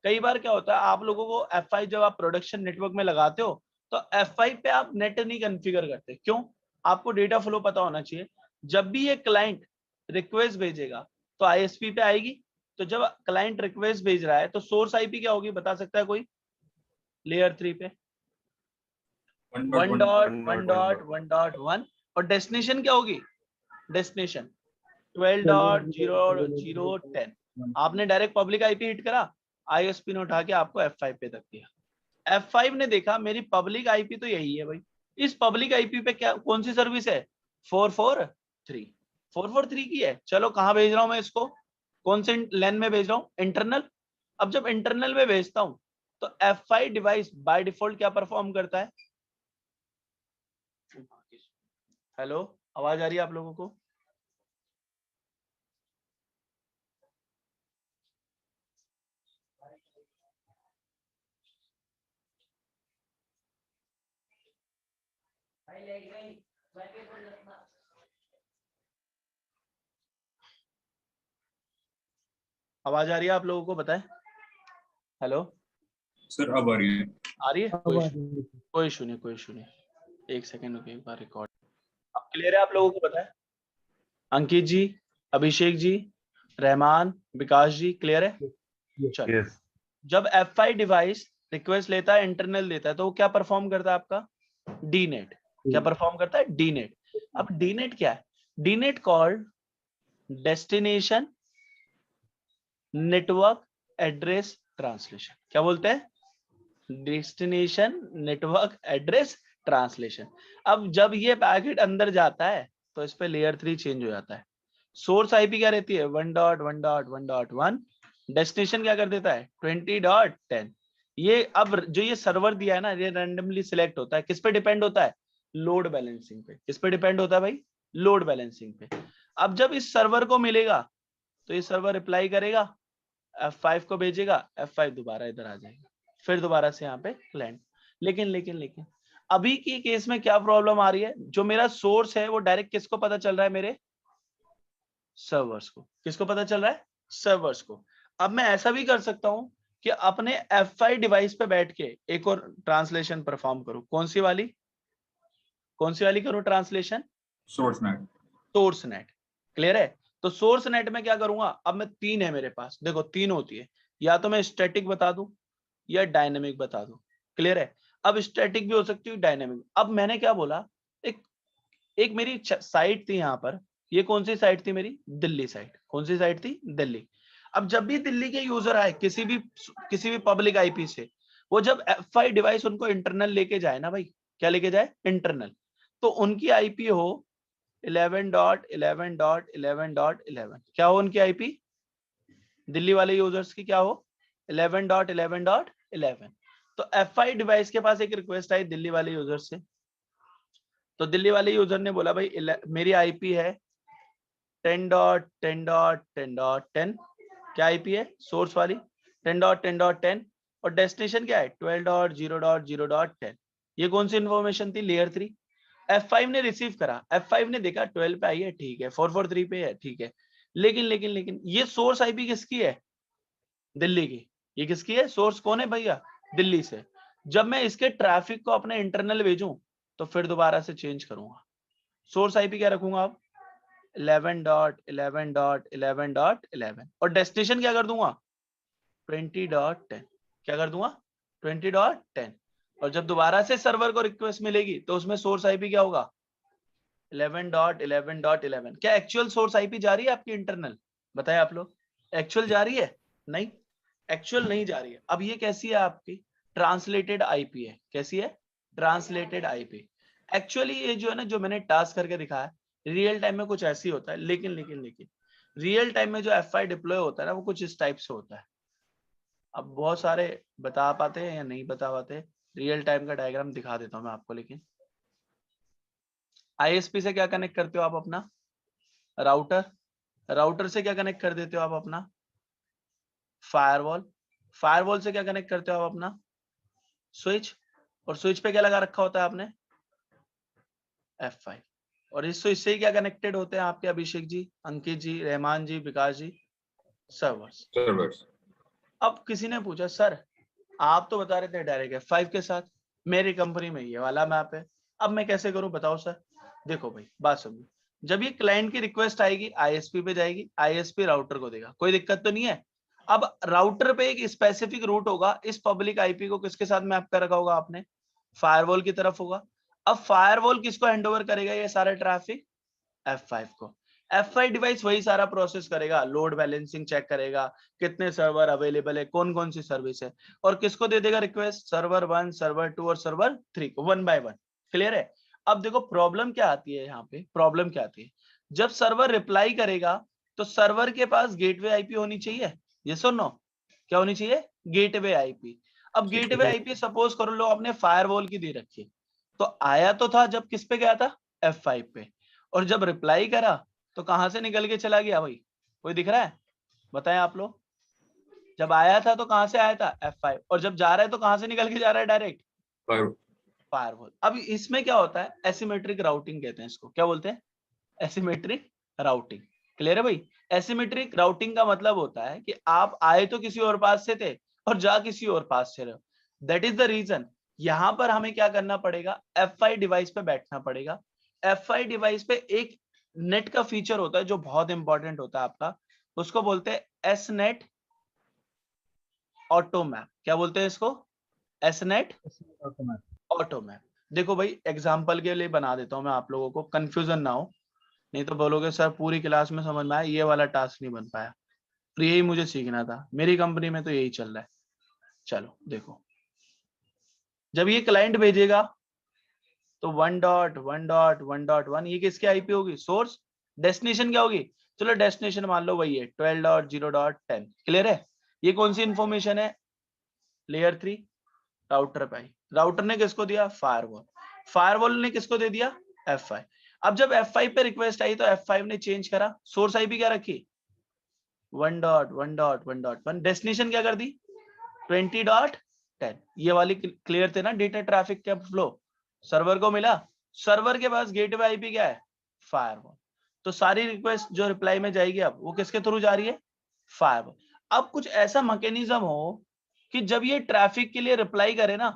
कई बार क्या होता है आप लोगों को FI जब आप प्रोडक्शन नेटवर्क में लगाते हो तो FI पे आप नेट नहीं कॉन्फ़िगर करते। क्यों? आपको डेटा फ्लो पता होना चाहिए। जब भी ये क्लाइंट रिक्वेस्ट भेजेगा तो ISP पे आएगी। तो जब क्लाइंट रिक्वेस्ट भेज रहा है तो सोर्स आईपी क्या होगी? बता सकता है कोई? लेयर 3 पे 1.1.1.1। और डेस्टिनेशन क्या होगी? डेस्टिनेशन 12.0.0.10 आपने डायरेक्ट पब्लिक आईपी हिट करा, आईएसपी ने उठा के आपको F5 पे तक दिया। F5 ने देखा मेरी पब्लिक आईपी तो यही है भाई, इस पब्लिक आईपी पे क्या कौन सी सर्विस है, 443 की है। चलो कहाँ भेज रहा हूं मैं इसको, कौन से लेन में भेज रहा हूँ, इंटरनल। अब जब इंटरनल में भेजता हूं तो F5 डिवाइस बाय डिफॉल्ट क्या परफॉर्म करता है। हेलो, आवाज आ रही है आप लोगों को? आवाज आ रही है आप लोगों को, बताएं। हेलो, सर अब आ रही है। आ रही है? कोई इशू नहीं, कोई इशू नहीं। एक सेकेंड रुकिए, एक बार रिकॉर्ड। अब क्लियर है आप लोगों को, बताएं। अंकित जी, अभिषेक जी, रहमान, विकास जी, क्लियर है? चलो, यस जब F5 डिवाइस रिक्वेस्ट लेता है, इंटरनल देता है, तो वो क्या परफॉर्म करता है आपका, डीनेट। क्या परफॉर्म करता है, डीनेट। अब डीनेट क्या है, DNAT called destination network address translation. क्या बोलते हैं, डेस्टिनेशन नेटवर्क एड्रेस ट्रांसलेशन। अब जब ये पैकेट अंदर जाता है तो इस पे लेयर 3 चेंज हो जाता है। सोर्स आईपी क्या रहती है, 1.1.1.1, डेस्टिनेशन क्या कर देता है 20.10। ये अब जो ये सर्वर दिया है ना, ये रैंडमली सिलेक्ट होता है, किस पे डिपेंड होता है, लोड बैलेंसिंग पे। किस पे डिपेंड होता है भाई, लोड बैलेंसिंग पे। अब जब इस सर्वर को मिलेगा तो ये सर्वर रिप्लाई करेगा, F5 को भेजेगा, F5 दोबारा इधर आ जाएगा, फिर दोबारा से यहाँ पे लैंड। लेकिन अभी की केस में क्या प्रॉब्लम आ रही है, जो मेरा सोर्स है वो डायरेक्ट किसको पता चल रहा है, मेरे सर्वर्स को। किसको पता चल रहा है, सर्वर्स को। अब मैं ऐसा भी कर सकता हूं कि अपने F5 डिवाइस पे बैठ के एक और ट्रांसलेशन परफॉर्म करूं। कौन सी वाली करूं translation, source net. Source net. Clear है? तो सोर्स नेट में क्या करूंगा, अब मैं 3 है मेरे पास, देखो 3 होती है, या तो मैं स्टैटिक बता दूं या डायनेमिक बता दूं। क्लियर है? अब स्टैटिक भी हो सकती है, डायनेमिक। अब मैंने क्या बोला, एक मेरी साइट थी यहाँ पर, ये कौन सी साइट थी मेरी, दिल्ली साइट। कौन सी साइट थी, दिल्ली। अब जब भी दिल्ली के यूजर आए किसी भी पब्लिक आईपी से, वो जब F5 डिवाइस उनको इंटरनल लेके जाए ना भाई, क्या लेके जाए, इंटरनल, तो उनकी आईपी हो 11.11.11.11। क्या हो उनकी आईपी, दिल्ली वाले यूजर्स की क्या हो, 11.11.11। तो F5 डिवाइस के पास एक रिक्वेस्ट आई दिल्ली वाले यूजर से, तो दिल्ली वाले यूजर ने बोला भाई मेरी आईपी है 10.10.10.10। क्या आईपी है, सोर्स वाली 10.10.10, और डेस्टिनेशन क्या है 12.0.0.10। ये कौन सी इंफॉर्मेशन थी, लेयर 3। F5 ने रिसीव करा, F5 ने देखा 12 पे आई है, ठीक है, 443 पे है, ठीक है। लेकिन ये सोर्स आईपी किसकी है, दिल्ली की। ये किसकी है, सोर्स कौन है भैया, दिल्ली से। जब मैं इसके ट्रैफिक को अपने इंटरनल भेजूं तो फिर दोबारा से चेंज करूंगा, सोर्स आईपी क्या रखूंगा अब 11.11.11.11, और डेस्टिनेशन क्या कर दूंगा 20.10। क्या कर दूंगा 20.10। और जब दोबारा से सर्वर को रिक्वेस्ट मिलेगी तो उसमें सोर्स आईपी क्या होगा 11.11.11। क्या एक्चुअल सोर्स आईपी जा रही है आपकी इंटरनल, बताएं आप लोग, एक्चुअल जा रही है, नहीं, एक्चुअल नहीं जा रही है। अब ये कैसी है आपकी, ट्रांसलेटेड आईपी है। कैसी है, ट्रांसलेटेड आईपी। एक्चुअली ये जो है ना, जो मैंने टास्क करके दिखाया, रियल टाइम में कुछ ऐसी होता है, लेकिन रियल टाइम में जो F5 डिप्लॉय होता है ना, वो कुछ इस टाइप से होता है। अब बहुत सारे बता पाते हैं या नहीं बता पाते, रियल टाइम का डायग्राम दिखा देता हूं मैं आपको। लेकिन आईएसपी से क्या कनेक्ट करते हो आप अपना राउटर, राउटर से क्या कनेक्ट कर देते हो आप अपना फायरवॉल, फायरवॉल से क्या कनेक्ट करते हो आप अपना स्विच, और स्विच पे क्या लगा रखा होता है आपने F5। और इस स्विच से ही क्या कनेक्टेड होते हैं आपके अभिषेक जी, अंकित जी, रहमान जी, विकास जी, सर्वर्स। सर्वर्स। अब किसी ने पूछा सर आप तो बता रहे थे डायरेक्ट F5 के साथ, मेरी कंपनी में ये वाला मैप है, अब मैं कैसे करूं बताओ सर। देखो भाई बात समझो, जब ये क्लाइंट की रिक्वेस्ट आएगी आईएसपी पे जाएगी, आईएसपी राउटर को देगा, कोई दिक्कत तो नहीं है। अब राउटर पे एक स्पेसिफिक रूट होगा, इस पब्लिक आईपी को किसके साथ मैप कर रखा होगा आपने, फायरवॉल की तरफ होगा। अब फायरवॉल किसको हैंडओवर करेगा ये सारा ट्रैफिक, F5 को। F5 डिवाइस वही सारा प्रोसेस करेगा, लोड बैलेंसिंग चेक करेगा, कितने सर्वर अवेलेबल है, कौन कौन सी सर्विस है, और किसको दे देगा रिक्वेस्ट, सर्वर 1, सर्वर 2 और सर्वर 3 को, 1 बाय 1। क्लियर है? अब देखो प्रॉब्लम क्या आती है यहाँ पे, प्रॉब्लम क्या आती है, जब सर्वर रिप्लाई करेगा तो सर्वर के पास गेटवे आईपी होनी चाहिए, यस और नो? क्या होनी चाहिए? Gateway IP. अब गेटवे आईपी सपोज कर लो आपने फायरवॉल की दे रखी है, तो आया तो था जब किस पे गया था, F5 पे, और जब रिप्लाई करा तो कहां से निकल के चला गया भाई, कोई दिख रहा है? बताएं आप लोग। जब आया था तो कहां से आया था, F5, और जब जा रहा है तो कहां से निकल के जा रहा है, डायरेक्ट फायरवॉल। अब इसमें क्या होता है, एसिमेट्रिक राउटिंग कहते हैं इसको, क्या बोलते हैं, एसिमेट्रिक राउटिंग। क्लियर है भाई? एसिमेट्रिक राउटिंग का मतलब होता है कि आप आए तो किसी और पास से थे और जा किसी और पास से रहे हो। दैट इज द रीजन यहां पर हमें क्या करना पड़ेगा, F5 डिवाइस पे बैठना पड़ेगा। F5 डिवाइस पे एक नेट का फीचर होता है जो बहुत इंपॉर्टेंट होता है आपका, उसको बोलते हैं एसनेट ऑटो मैप। क्या बोलते हैं इसको? एसनेट ऑटो मैप। देखो भाई एग्जांपल के लिए बना देता हूं मैं आप लोगों को, कंफ्यूजन ना हो, नहीं तो बोलोगे सर पूरी क्लास में समझ में आया, ये वाला टास्क नहीं बन पाया, तो यही मुझे सीखना था, मेरी कंपनी में तो यही चल रहा है। चलो देखो, जब ये क्लाइंट भेजेगा तो 1.1.1.1 ये किसके आईपी होगी, सोर्स। डेस्टिनेशन क्या होगी, चलो डेस्टिनेशन मान लो वही है 12.0.10। क्लियर है? ये कौन सी इंफॉर्मेशन है, लेयर 3 राउटर पे आई, राउटर ने किसको दिया, फायरवॉल, फायरवॉल ने किसको दे दिया, F5। अब जब F5 पे रिक्वेस्ट आई तो F5 ने चेंज करा, सोर्स आईपी क्या रखी, 1.1.1.1, डेस्टिनेशन क्या कर दी 20.10। ये वाली क्लियर थे ना, डेटा ट्रैफिक का फ्लो, सर्वर को मिला, सर्वर के पास गेटवे आईपी क्या है, फायरवॉल, तो सारी रिक्वेस्ट जो रिप्लाई में जाएगी अब वो किसके थ्रू जा रही है, फायरवॉल। अब कुछ ऐसा मैकेनिज्म हो कि जब ये ट्रैफिक के लिए रिप्लाई करे ना,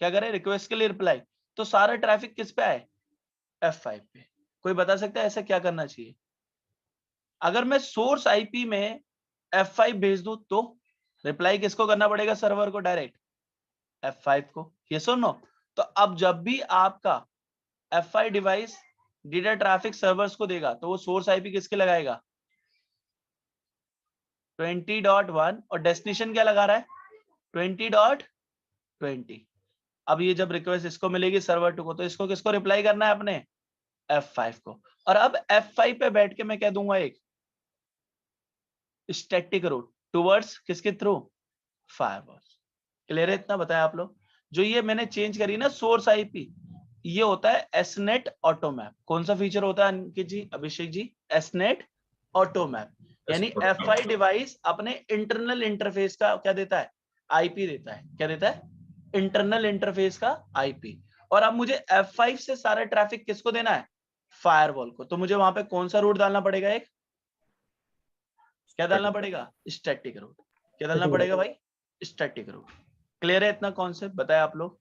क्या करे, रिक्वेस्ट के लिए रिप्लाई, तो सारा ट्रैफिक किस पे आए, F5 पे। कोई बता सकता है ऐसा क्या करना चाहिए? अगर मैं सोर्स आईपी में F5 भेज दूं तो रिप्लाई किसको करना पड़ेगा, सर्वर को, डायरेक्ट F5 को, ये सुनो। तो अब जब भी आपका F5 device data traffic servers को देगा तो वो सोर्स आईपी किसके लगाएगा, 20.1, और डेस्टिनेशन क्या लगा रहा है, 20.20। अब ये जब रिक्वेस्ट इसको मिलेगी सर्वर 2 को, तो इसको किसको रिप्लाई करना है, अपने F5 को। और अब F5 पे बैठ के मैं कह दूंगा एक स्टैटिक रूट टुवर्ड्स किसके थ्रू, फायरवॉल। क्लियर है? इतना बताया आप लोग। जो ये मैंने चेंज करी ना सोर्स आईपी, ये होता है एसनेट ऑटो मैप। कौन सा फीचर होता है अंकित जी, अभिषेक जी, एसनेट ऑटो मैप, यानी F5 डिवाइस अपने इंटरनल इंटरफेस का क्या देता है, आईपी देता है। क्या देता है, इंटरनल इंटरफेस का आईपी। और अब मुझे F5 से सारा ट्रैफिक किसको देना है, फायरवॉल को, तो मुझे वहां पे कौन सा रूट डालना पड़ेगा, एक क्या डालना पड़ेगा, स्टैटिक रूट। क्या डालना पड़ेगा भाई, स्टैटिक रूट। क्लियर है इतना कॉन्सेप्ट, बताया आप लोग?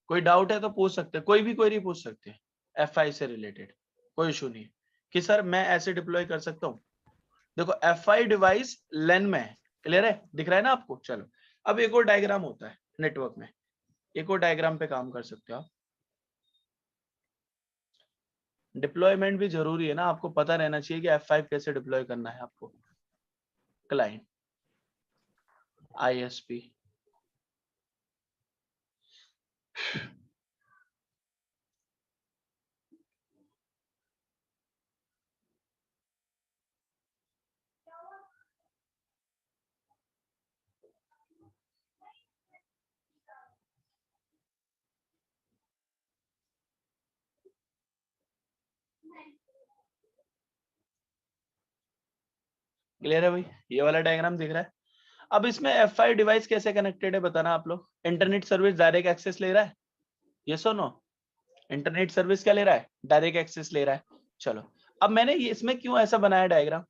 कोई डाउट है तो पूछ सकते हैं, कोई भी क्वेरी पूछ सकते हैं F5 से रिलेटेड, कोई इशू नहीं है कि सर मैं ऐसे डिप्लॉय कर सकता हूँ। देखो F5 डिवाइस लेन में है, क्लियर है, दिख रहा है ना आपको। चलो अब एक और डायग्राम होता है नेटवर्क में, एक और डायग्राम पे काम कर सकते हो आप। डिप्लॉयमेंट भी जरूरी है ना, आपको पता रहना चाहिए कि F5 कैसे डिप्लॉय करना है आपको। क्लाइंट, ISP, क्लियर है भाई? ये वाला डायग्राम दिख रहा है। अब इसमें F5 डिवाइस कैसे कनेक्टेड है बताना आप लोग। इंटरनेट सर्विस डायरेक्ट एक्सेस ले रहा है, यस और नो? इंटरनेट सर्विस क्या ले रहा है, डायरेक्ट एक्सेस ले रहा है। चलो अब मैंने ये इसमें क्यों ऐसा बनाया डायग्राम,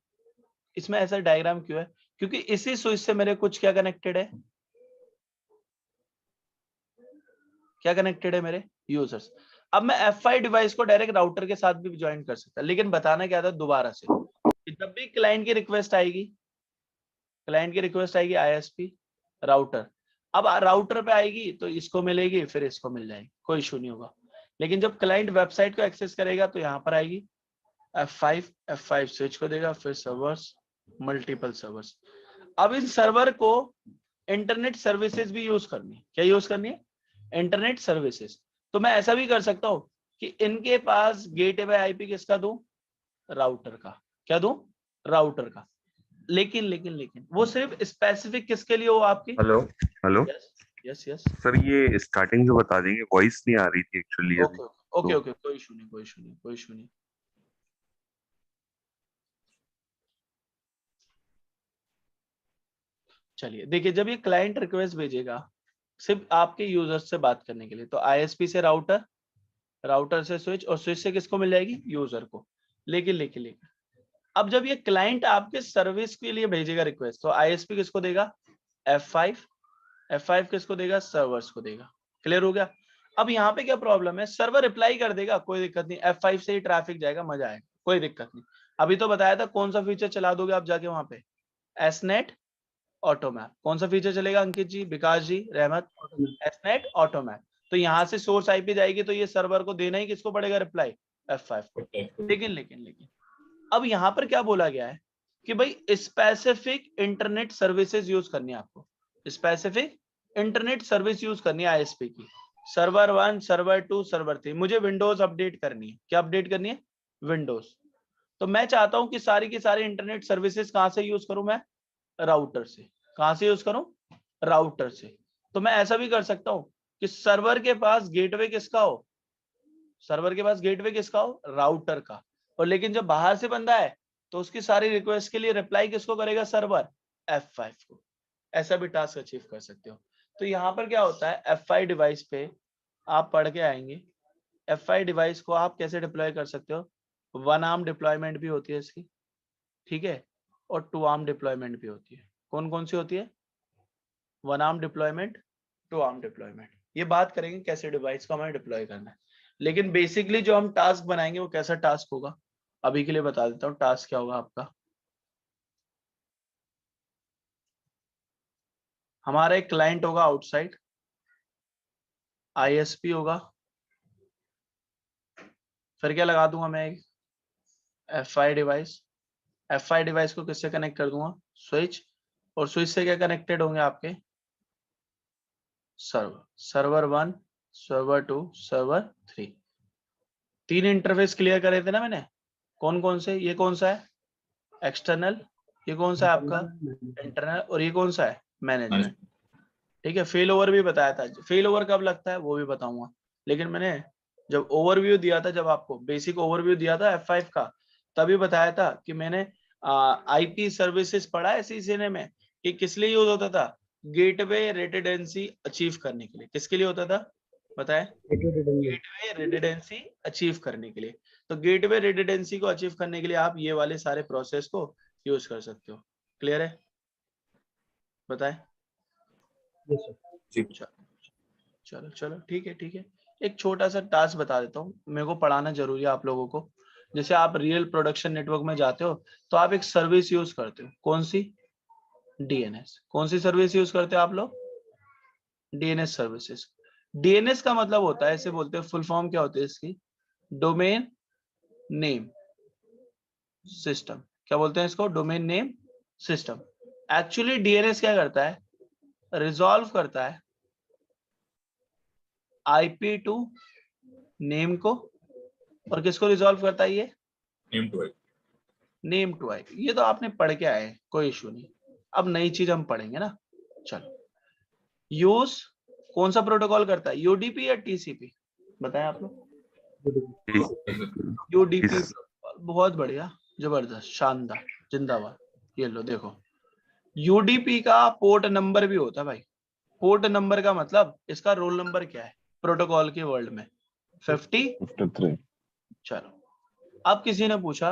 इसमें ऐसा डायग्राम क्यों है, क्योंकि इसी स्विच से मेरे कुछ क्या कनेक्टेड है, क्या कनेक्टेड है, मेरे यूजर्स। अब मैं F5 डिवाइस को डायरेक्ट राउटर के साथ भी ज्वाइन कर सकता, लेकिन बताना क्या था दोबारा से, कि जब भी क्लाइंट की रिक्वेस्ट आएगी, क्लाइंट की रिक्वेस्ट आएगी ISP राउटर, अब राउटर पे आएगी तो इसको मिलेगी, फिर इसको मिल जाएगी, कोई इशू नहीं होगा। लेकिन जब क्लाइंट वेबसाइट को एक्सेस करेगा तो यहाँ पर आएगी, F5 स्विच को देगा, फिर सर्वर्स, मल्टीपल सर्वर्स। अब इन सर्वर को इंटरनेट सर्विसेज भी यूज करनी है। क्या यूज करनी है? Internet services. तो मैं ऐसा भी कर सकता हूं कि इनके पास गेटवे आईपी किसका दूं? राउटर का। क्या दूं? राउटर का। लेकिन लेकिन लेकिन वो सिर्फ स्पेसिफिक किसके लिए हो आपकी? Hello hello yes yes. Sir, ये स्टार्टिंग से बता देंगे, वॉइस नहीं आ रही थी एक्चुअली अभी। ओके ओके तो ओके, कोई इशू नहीं, कोई इशू नहीं, कोई इशू नहीं। चलिए देखिए, जब ये क्लाइंट रिक्वेस्ट भेजेगा सिर्फ आपके यूजर से बात करने के लिए, तो आईएसपी से राउटर, राउटर से स्विच, और स्विच से किसको मिल जाएगी? यूजर को। लेकिन लेकिन लेकिन अब जब ये क्लाइंट आपके सर्विस के लिए भेजेगा रिक्वेस्ट, तो आईएसपी किसको देगा? F5। F5 किसको देगा? सर्वर्स को देगा। क्लियर हो गया? अब यहाँ पे क्या प्रॉब्लम है? सर्वर रिप्लाई कर देगा, कोई दिक्कत नहीं, F5 से ही ट्रैफिक जाएगा, मजा आएगा, कोई दिक्कत नहीं। अभी तो बताया था कौन सा फीचर चला दोगे आप जाके वहां पे? एसनेट ऑटोमैप। कौन सा फीचर चलेगा अंकित जी, विकास जी, रहमत? एसनेट ऑटोमैप। तो यहाँ से सोर्स आईपी जाएगी, तो ये सर्वर को देना ही किसको पड़ेगा रिप्लाई? F5 को। लेकिन लेकिन लेकिन अब यहाँ पर क्या बोला गया है कि भाई स्पेसिफिक इंटरनेट सर्विसेज यूज करनी है आपको, स्पेसिफिक इंटरनेट सर्विस यूज करनी है आईएसपी की। Server 1, server 2, server 3। मुझे विंडोज अपडेट करनी है। क्या अपडेट करनी है? विंडोज। तो मैं चाहता हूं कि सारी की सारी इंटरनेट सर्विसेज कहां से यूज करूं मैं? राउटर से। कहां से यूज करूं? राउटर से। तो मैं ऐसा भी कर सकता हूं कि सर्वर के पास गेटवे किसका हो? सर्वर के पास गेटवे किसका हो? राउटर का। और लेकिन जब बाहर से बंदा है तो उसकी सारी रिक्वेस्ट के लिए रिप्लाई किसको करेगा? सर्वर, F5 को। ऐसा भी टास्क अचीव कर सकते हो। तो यहाँ पर क्या होता है, F5 डिवाइस पे आप पढ़ के आएंगे, F5 डिवाइस को आप कैसे डिप्लॉय कर सकते हो? 1 आर्म डिप्लॉयमेंट भी होती है इसकी, ठीक है, और 2 आर्म डिप्लॉयमेंट भी होती है। कौन कौन सी होती है? 1 आर्म डिप्लॉयमेंट, 2 आर्म डिप्लॉयमेंट। ये बात करेंगे कैसे डिवाइस को हमें डिप्लॉय करना है। लेकिन बेसिकली जो हम टास्क बनाएंगे वो कैसा टास्क होगा, अभी के लिए बता देता हूँ। टास्क क्या होगा आपका? हमारा एक क्लाइंट होगा आउटसाइड, आईएसपी होगा, फिर क्या लगा दूंगा मैं? एक F5 डिवाइस। F5 डिवाइस को किससे कनेक्ट कर दूंगा? स्विच। और स्विच से क्या कनेक्टेड होंगे आपके? Server. Server 1, server 2, server 3। 3 interface clear करे थे ना मैंने। कौन कौन से? ये कौन सा है? एक्सटर्नल। ये कौन सा है आपका? इंटरनल। और ये कौन सा है? मैनेजमेंट। ठीक है, फेल ओवर भी बताया था। फेल ओवर कब लगता है वो भी बताऊंगा। लेकिन मैंने जब ओवरव्यू दिया था, जब आपको बेसिक ओवरव्यू दिया था F5 का, तभी बताया था कि मैंने आईपी सर्विसेज पढ़ा है सीसीएनए में कि किस लिए यूज होता था? गेटवे रेडिडेंसी अचीव करने के लिए। किसके लिए होता था बताएं? गेटवे रेडिडेंसी अचीव करने के लिए। तो गेटवे रेडिडेंसी को अचीव करने के लिए आप ये वाले सारे प्रोसेस को यूज कर सकते हो। क्लियर है? बताएं। चलो चलो ठीक है ठीक है। एक छोटा सा टास्क बता देता हूँ, मेरे को पढ़ाना जरूरी है आप लोगों को। जैसे आप रियल प्रोडक्शन नेटवर्क में जाते हो तो आप एक सर्विस यूज करते हो। कौन सी? डीएनएस। कौन सी सर्विस यूज करते हो आप लोग? DNS services. डीएनएस का मतलब होता है, ऐसे बोलते हैं, फुल फॉर्म क्या होती है इसकी? Domain name system. क्या बोलते हैं इसको? Domain name system. Actually DNS क्या करता है? रिजॉल्व करता है आईपी टू नेम को। और किसको रिजॉल्व करता है ये? Name to IP. ये तो आपने पढ़ के आए, कोई इशू नहीं। अब नई चीज हम पढ़ेंगे ना। चलो, यूज कौन सा प्रोटोकॉल करता है? यूडीपी या टीसीपी? बताएं आप लोग। यूडीपी। बहुत बढ़िया, जबरदस्त, शानदार, जिंदाबाद। ये लो देखो, यूडीपी का पोर्ट नंबर भी होता है भाई। पोर्ट नंबर का मतलब इसका रोल नंबर क्या है प्रोटोकॉल के वर्ल्ड में? 53। चलो, अब किसी ने पूछा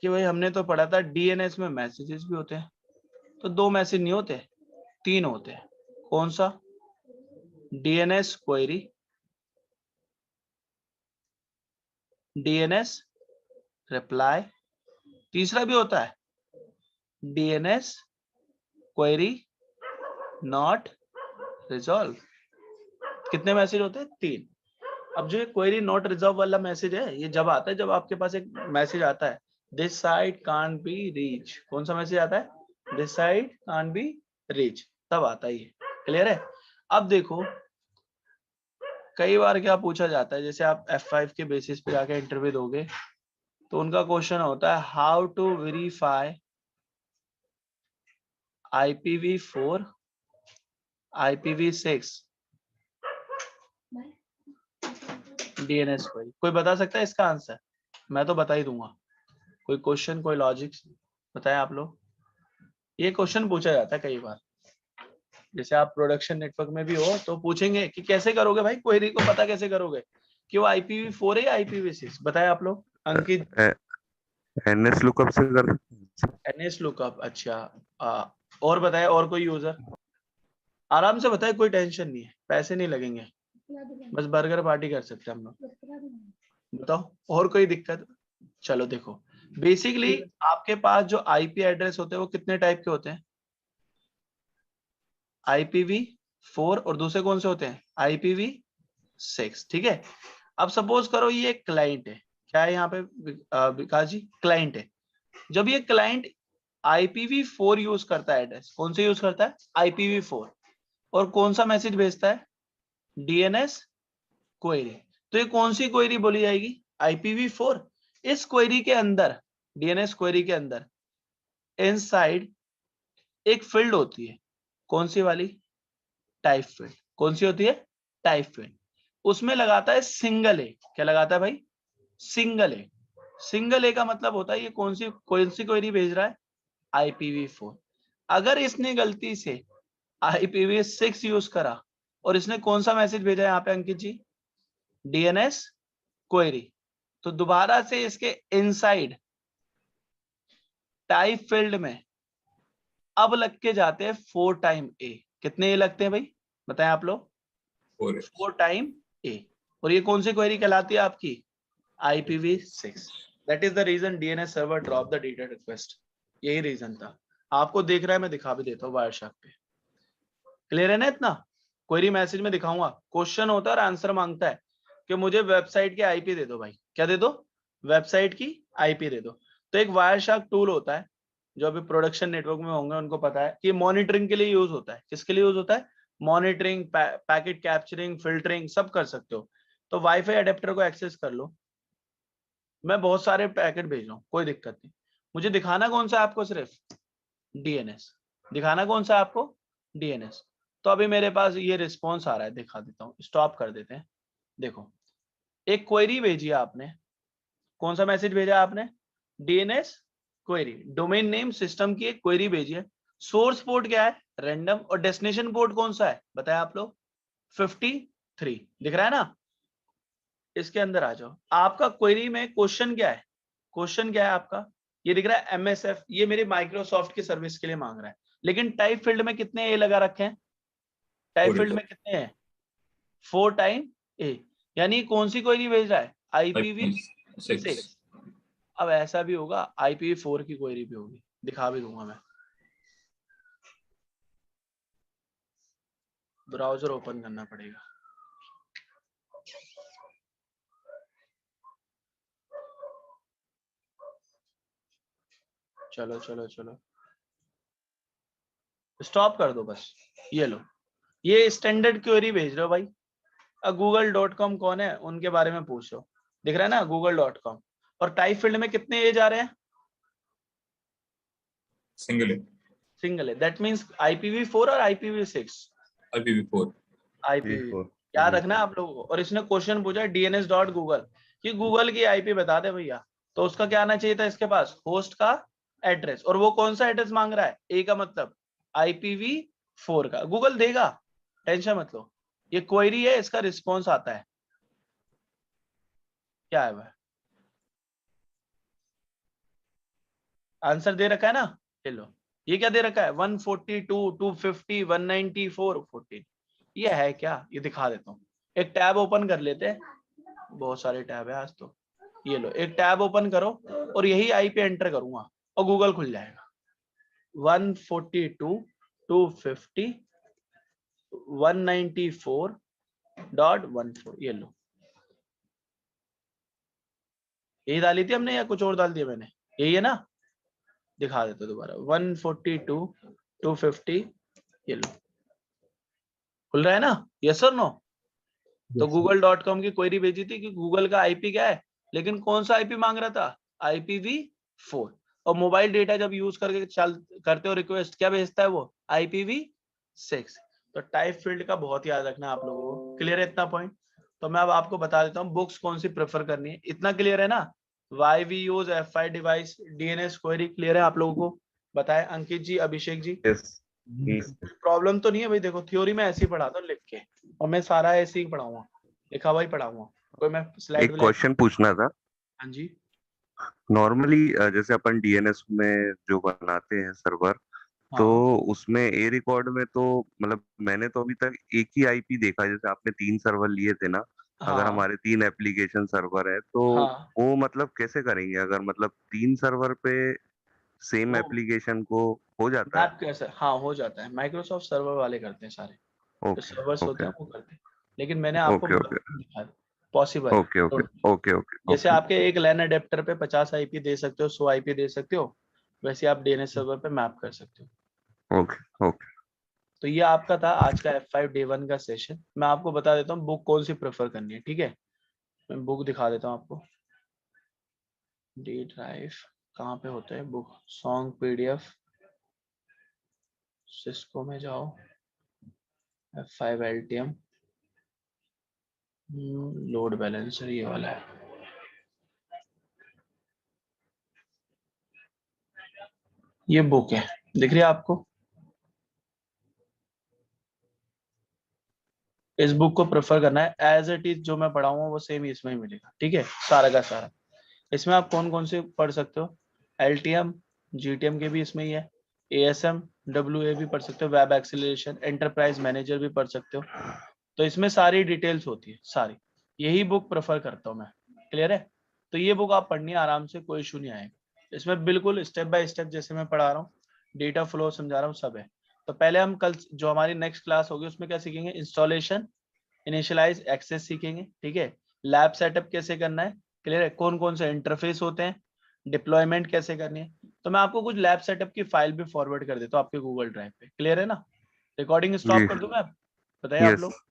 कि भाई हमने तो पढ़ा था डीएनएस में मैसेजेस भी होते हैं, तो 2 मैसेज नहीं होते, 3 होते हैं। कौन सा? डीएनएस क्वेरी, डीएनएस रिप्लाई, तीसरा भी होता है डीएनएस क्वेरी नॉट रिजॉल्व। कितने मैसेज होते हैं? 3। अब जो ये क्वेरी नॉट रिजॉल्व वाला मैसेज है, ये जब आता है जब आपके पास एक मैसेज आता है this site can't be reach. कौन सा मैसेज आता है? This site can't be reach, तब आता है ये। क्लियर है? अब देखो कई बार क्या पूछा जाता है, जैसे आप F5 के बेसिस पे जाके इंटरव्यू दोगे तो उनका क्वेश्चन होता है how to verify IPv4 IPv6 DNS query. कोई बता सकता है इसका आंसर? मैं तो बता ही दूंगा। कोई क्वेश्चन, कोई लॉजिक बताएं आप लोग। ये क्वेश्चन पूछा जाता है कई बार, जैसे आप प्रोडक्शन नेटवर्क में भी हो तो पूछेंगे कि कैसे करोगे भाई क्वेरी को, पता कैसे करोगे कि वो IPv4 है या IPv6? बताएं आप लोग। अंकित, NS लुकअप से कर सकते हैं। NS लुकअप, अच्छा। और बताए, और कोई यूजर? आराम से बताए, कोई टेंशन नहीं है, पैसे नहीं लगेंगे, बस बर्गर पार्टी कर सकते हैं हम लोग। बताओ और कोई दिक्कत? चलो देखो, बेसिकली आपके पास जो IP एड्रेस होते हैं वो कितने टाइप के होते हैं? IPv4 और दूसरे कौन से होते हैं? IPv6। ठीक है, अब सपोज करो ये एक क्लाइंट है। क्या है यहाँ पे विकास जी? क्लाइंट है। जब ये क्लाइंट IPv4 यूज करता है, एड्रेस कौन से यूज करता है? IPv4, और कौन सा मैसेज भेजता है? DNS query. तो ये कौन सी क्वेरी बोली जाएगी? IPv4। इस क्वेरी के अंदर, DNS क्वेरी के अंदर इनसाइड एक फील्ड होती है, कौन सी वाली? Type field. कौन सी होती है? Type field. उसमें लगाता है सिंगल ए। क्या लगाता है भाई? सिंगल ए। सिंगल ए का मतलब होता है ये कौन सी क्वेरी भेज रहा है? IPv4। अगर इसने गलती से IPv6 यूज करा और इसने कौन सा मैसेज भेजा है यहाँ पे अंकित जी? DNS query. तो दोबारा से इसके इनसाइड टाइप फील्ड में अब लग के जाते हैं 4 टाइम ए। कितने ए लगते हैं भाई? बताएं आप लोग। 4 टाइम ए। और ये कौन सी क्वेरी कहलाती है आपकी? IPv6। That is the reason DNS server drop the data request. यही रीजन था। आपको देख रहा है, मैं दिखा भी देता हूँ वायरशार्क पे। क्लियर है ना इतना? क्वेरी मैसेज में दिखाऊंगा, क्वेश्चन होता है और आंसर मांगता है कि मुझे वेबसाइट की IP दे दो भाई। क्या दे दो? वेबसाइट की IP दे दो। तो एक वायरशार्क टूल होता है, जो अभी प्रोडक्शन नेटवर्क में होंगे उनको पता है कि मॉनिटरिंग के लिए यूज होता है। किसके लिए यूज होता है? मॉनिटरिंग, पैकेट कैप्चरिंग, फिल्टरिंग, सब कर सकते हो। तो वाईफाई अडेप्टर को एक्सेस कर लो। मैं बहुत सारे पैकेट भेज रहा हूँ, कोई दिक्कत नहीं। मुझे दिखाना कौन सा आपको? सिर्फ DNS दिखाना। कौन सा आपको? DNS। तो अभी मेरे पास ये रिस्पॉन्स आ रहा है, दिखा देता हूँ। स्टॉप कर देते हैं। देखो, एक क्वेरी भेजी आपने। कौन सा मैसेज भेजा आपने? DNS query. Domain name system की एक क्वेरी भेजी है। सोर्स पोर्ट क्या है? रैंडम। और डेस्टिनेशन पोर्ट कौन सा है? बताया आप लोग। 53 दिख रहा है ना? इसके अंदर आ जाओ। आपका क्वेरी में क्वेश्चन क्या है? क्वेश्चन क्या है आपका? ये दिख रहा है MSF। ये मेरे माइक्रोसॉफ्ट की सर्विस के लिए मांग रहा है। लेकिन टाइप फील्ड में कितने ए लगा रखे हैं? टाइप फील्ड में कितने हैं? 4 टाइम ए। यानी कौन सी क्वेरी भेज रहा है? IPv6। अब ऐसा भी होगा IPv4 की क्वेरी भी होगी, दिखा भी दूंगा मैं। ब्राउजर ओपन करना पड़ेगा। चलो चलो चलो, स्टॉप कर दो बस। ये लो, ये स्टैंडर्ड क्वेरी भेज रहे हो भाई। अब google.com कौन है उनके बारे में पूछ लो। दिख रहा है ना google.com। और टाइप फील्ड में कितने ए जा रहे हैं? सिंगल है। दैट मींस IPv4 और IPv6। IPv4 याद रखना आप लोगों को। और इसने क्वेश्चन पूछा DNS.google कि गूगल की IP बता दे भैया। तो उसका क्या आना चाहिए था इसके पास? होस्ट का एड्रेस। और वो कौन सा एड्रेस मांग रहा है? ए का मतलब IPv4 का। गूगल देगा, टेंशन मत लो। ये क्वेरी है, इसका रिस्पॉन्स आता है। क्या है वह? आंसर दे रखा है ना? ले लो। ये क्या दे रखा है? 142, 250, 194, 14। ये है क्या? ये दिखा देता हूँ। एक टैब ओपन कर लेते हैं, बहुत सारे टैब है आज तो। ये लो, एक टैब ओपन करो और यही IP एंटर करूंगा और गूगल खुल जाएगा। 142, 250, 194.14। ये लो, यही डाली थी हमने या कुछ और डाल दिया मैंने? यही है ना, दिखा देते दोबारा। 142 250, ये लो, खुल रहा है ना? यस और नो? तो Yes, sir. google.com की क्वेरी भेजी थी कि गूगल का आईपी क्या है, लेकिन कौन सा आईपी मांग रहा था? IPv4। और मोबाइल डेटा जब यूज करके करते हो रिक्वेस्ट, क्या भेजता है वो? IPv6। तो टाइप फील्ड का बहुत याद रखना है आप लोगों को। क्लियर है इतना पॉइंट? तो मैं अब आपको बता देता हूँ बुक्स कौन सी प्रेफर करनी है। इतना क्लियर है ना? Why we use FI device, DNS query clear है आप लोगों को? बताए Ankit ji, Abhishek ji. Yes Yes, sir. Problem तो नहीं है भाई? देखो थ्योरी में ऐसे ही पढ़ाता हूँ लिख के, और मैं सारा ऐसे ही पढ़ाऊंगा, लिखा हुआ ही पढ़ाऊंगा। कोई मैं स्लाइड एक क्वेश्चन पूछना था। हाँ जी। नॉर्मली जैसे अपन डीएनएस में जो बनाते हैं सर्वर, तो हाँ उसमें ए रिकॉर्ड में तो मतलब मैंने तो अभी तक एक ही आईपी देखा। जैसे आपने 3 सर्वर लिए थे ना, अगर हाँ हमारे 3 एप्लीकेशन सर्वर है तो हाँ। वो मतलब कैसे करेंगे? अगर मतलब 3 सर्वर पे सेम वो एप्लीकेशन को हो जाता है? मैप कैसे? हाँ हो जाता है, माइक्रोसॉफ्ट सर्वर वाले करते हैं सारे, जो ओके सर्वर्स होते ओके हैं वो करते हैं। लेकिन मैंने आपको ओके ओके दिखाया पॉसिबल है। ओके ओके तो ओके ओके जैसे ओके आपके एक लैन अडेप्टर पे 50 आईपी दे सकते हो, 100 आईपी दे सकते हो, वैसे आप DNS सर्वर पे मैप कर सकते हो। Okay okay. तो ये आपका था आज का F5 डे 1 का सेशन। मैं आपको बता देता हूँ बुक कौन सी प्रेफर करनी है, ठीक है? मैं बुक दिखा देता हूँ आपको। डी ड्राइव कहाँ पे होते हैं बुक? सॉन्ग PDF, सिस्को में जाओ, F5 LTM, लोड बैलेंसर ये वाला है। ये बुक है, दिख रही है आपको? इस बुक को प्रेफर करना है। एज इट इज जो मैं पढ़ाऊंगा वो सेम इसमें ही मिलेगा, ठीक है? सारा का सारा। इसमें आप कौन कौन से पढ़ सकते हो? LTM GTM के भी इसमें ही है, ASM WA भी पढ़ सकते हो, वेब एक्सेलरेशन, एंटरप्राइज मैनेजर भी पढ़ सकते हो। तो इसमें सारी डिटेल्स होती है सारी। यही बुक प्रेफर करता हूँ मैं। क्लियर है? तो ये बुक आप पढ़नी है आराम से, कोई इशू नहीं आएगा। इसमें बिल्कुल स्टेप बाय स्टेप जैसे मैं पढ़ा रहा हूँ, डेटा फ्लो समझा रहा हूँ, सब है। तो पहले हम कल जो हमारी नेक्स्ट क्लास होगी उसमें क्या सीखेंगे? इंस्टॉलेशन, इनिशियलाइज, एक्सेस सीखेंगे, ठीक है? लैब सेटअप कैसे करना है, क्लियर है? कौन कौन से इंटरफेस होते हैं, डिप्लॉयमेंट कैसे करनी है। तो मैं आपको कुछ लैब सेटअप की फाइल भी फॉरवर्ड कर देता हूँ आपके गूगल ड्राइव पे। क्लियर है ना? रिकॉर्डिंग जी स्टॉप कर दूं मैं? बताइए आप यस लोग।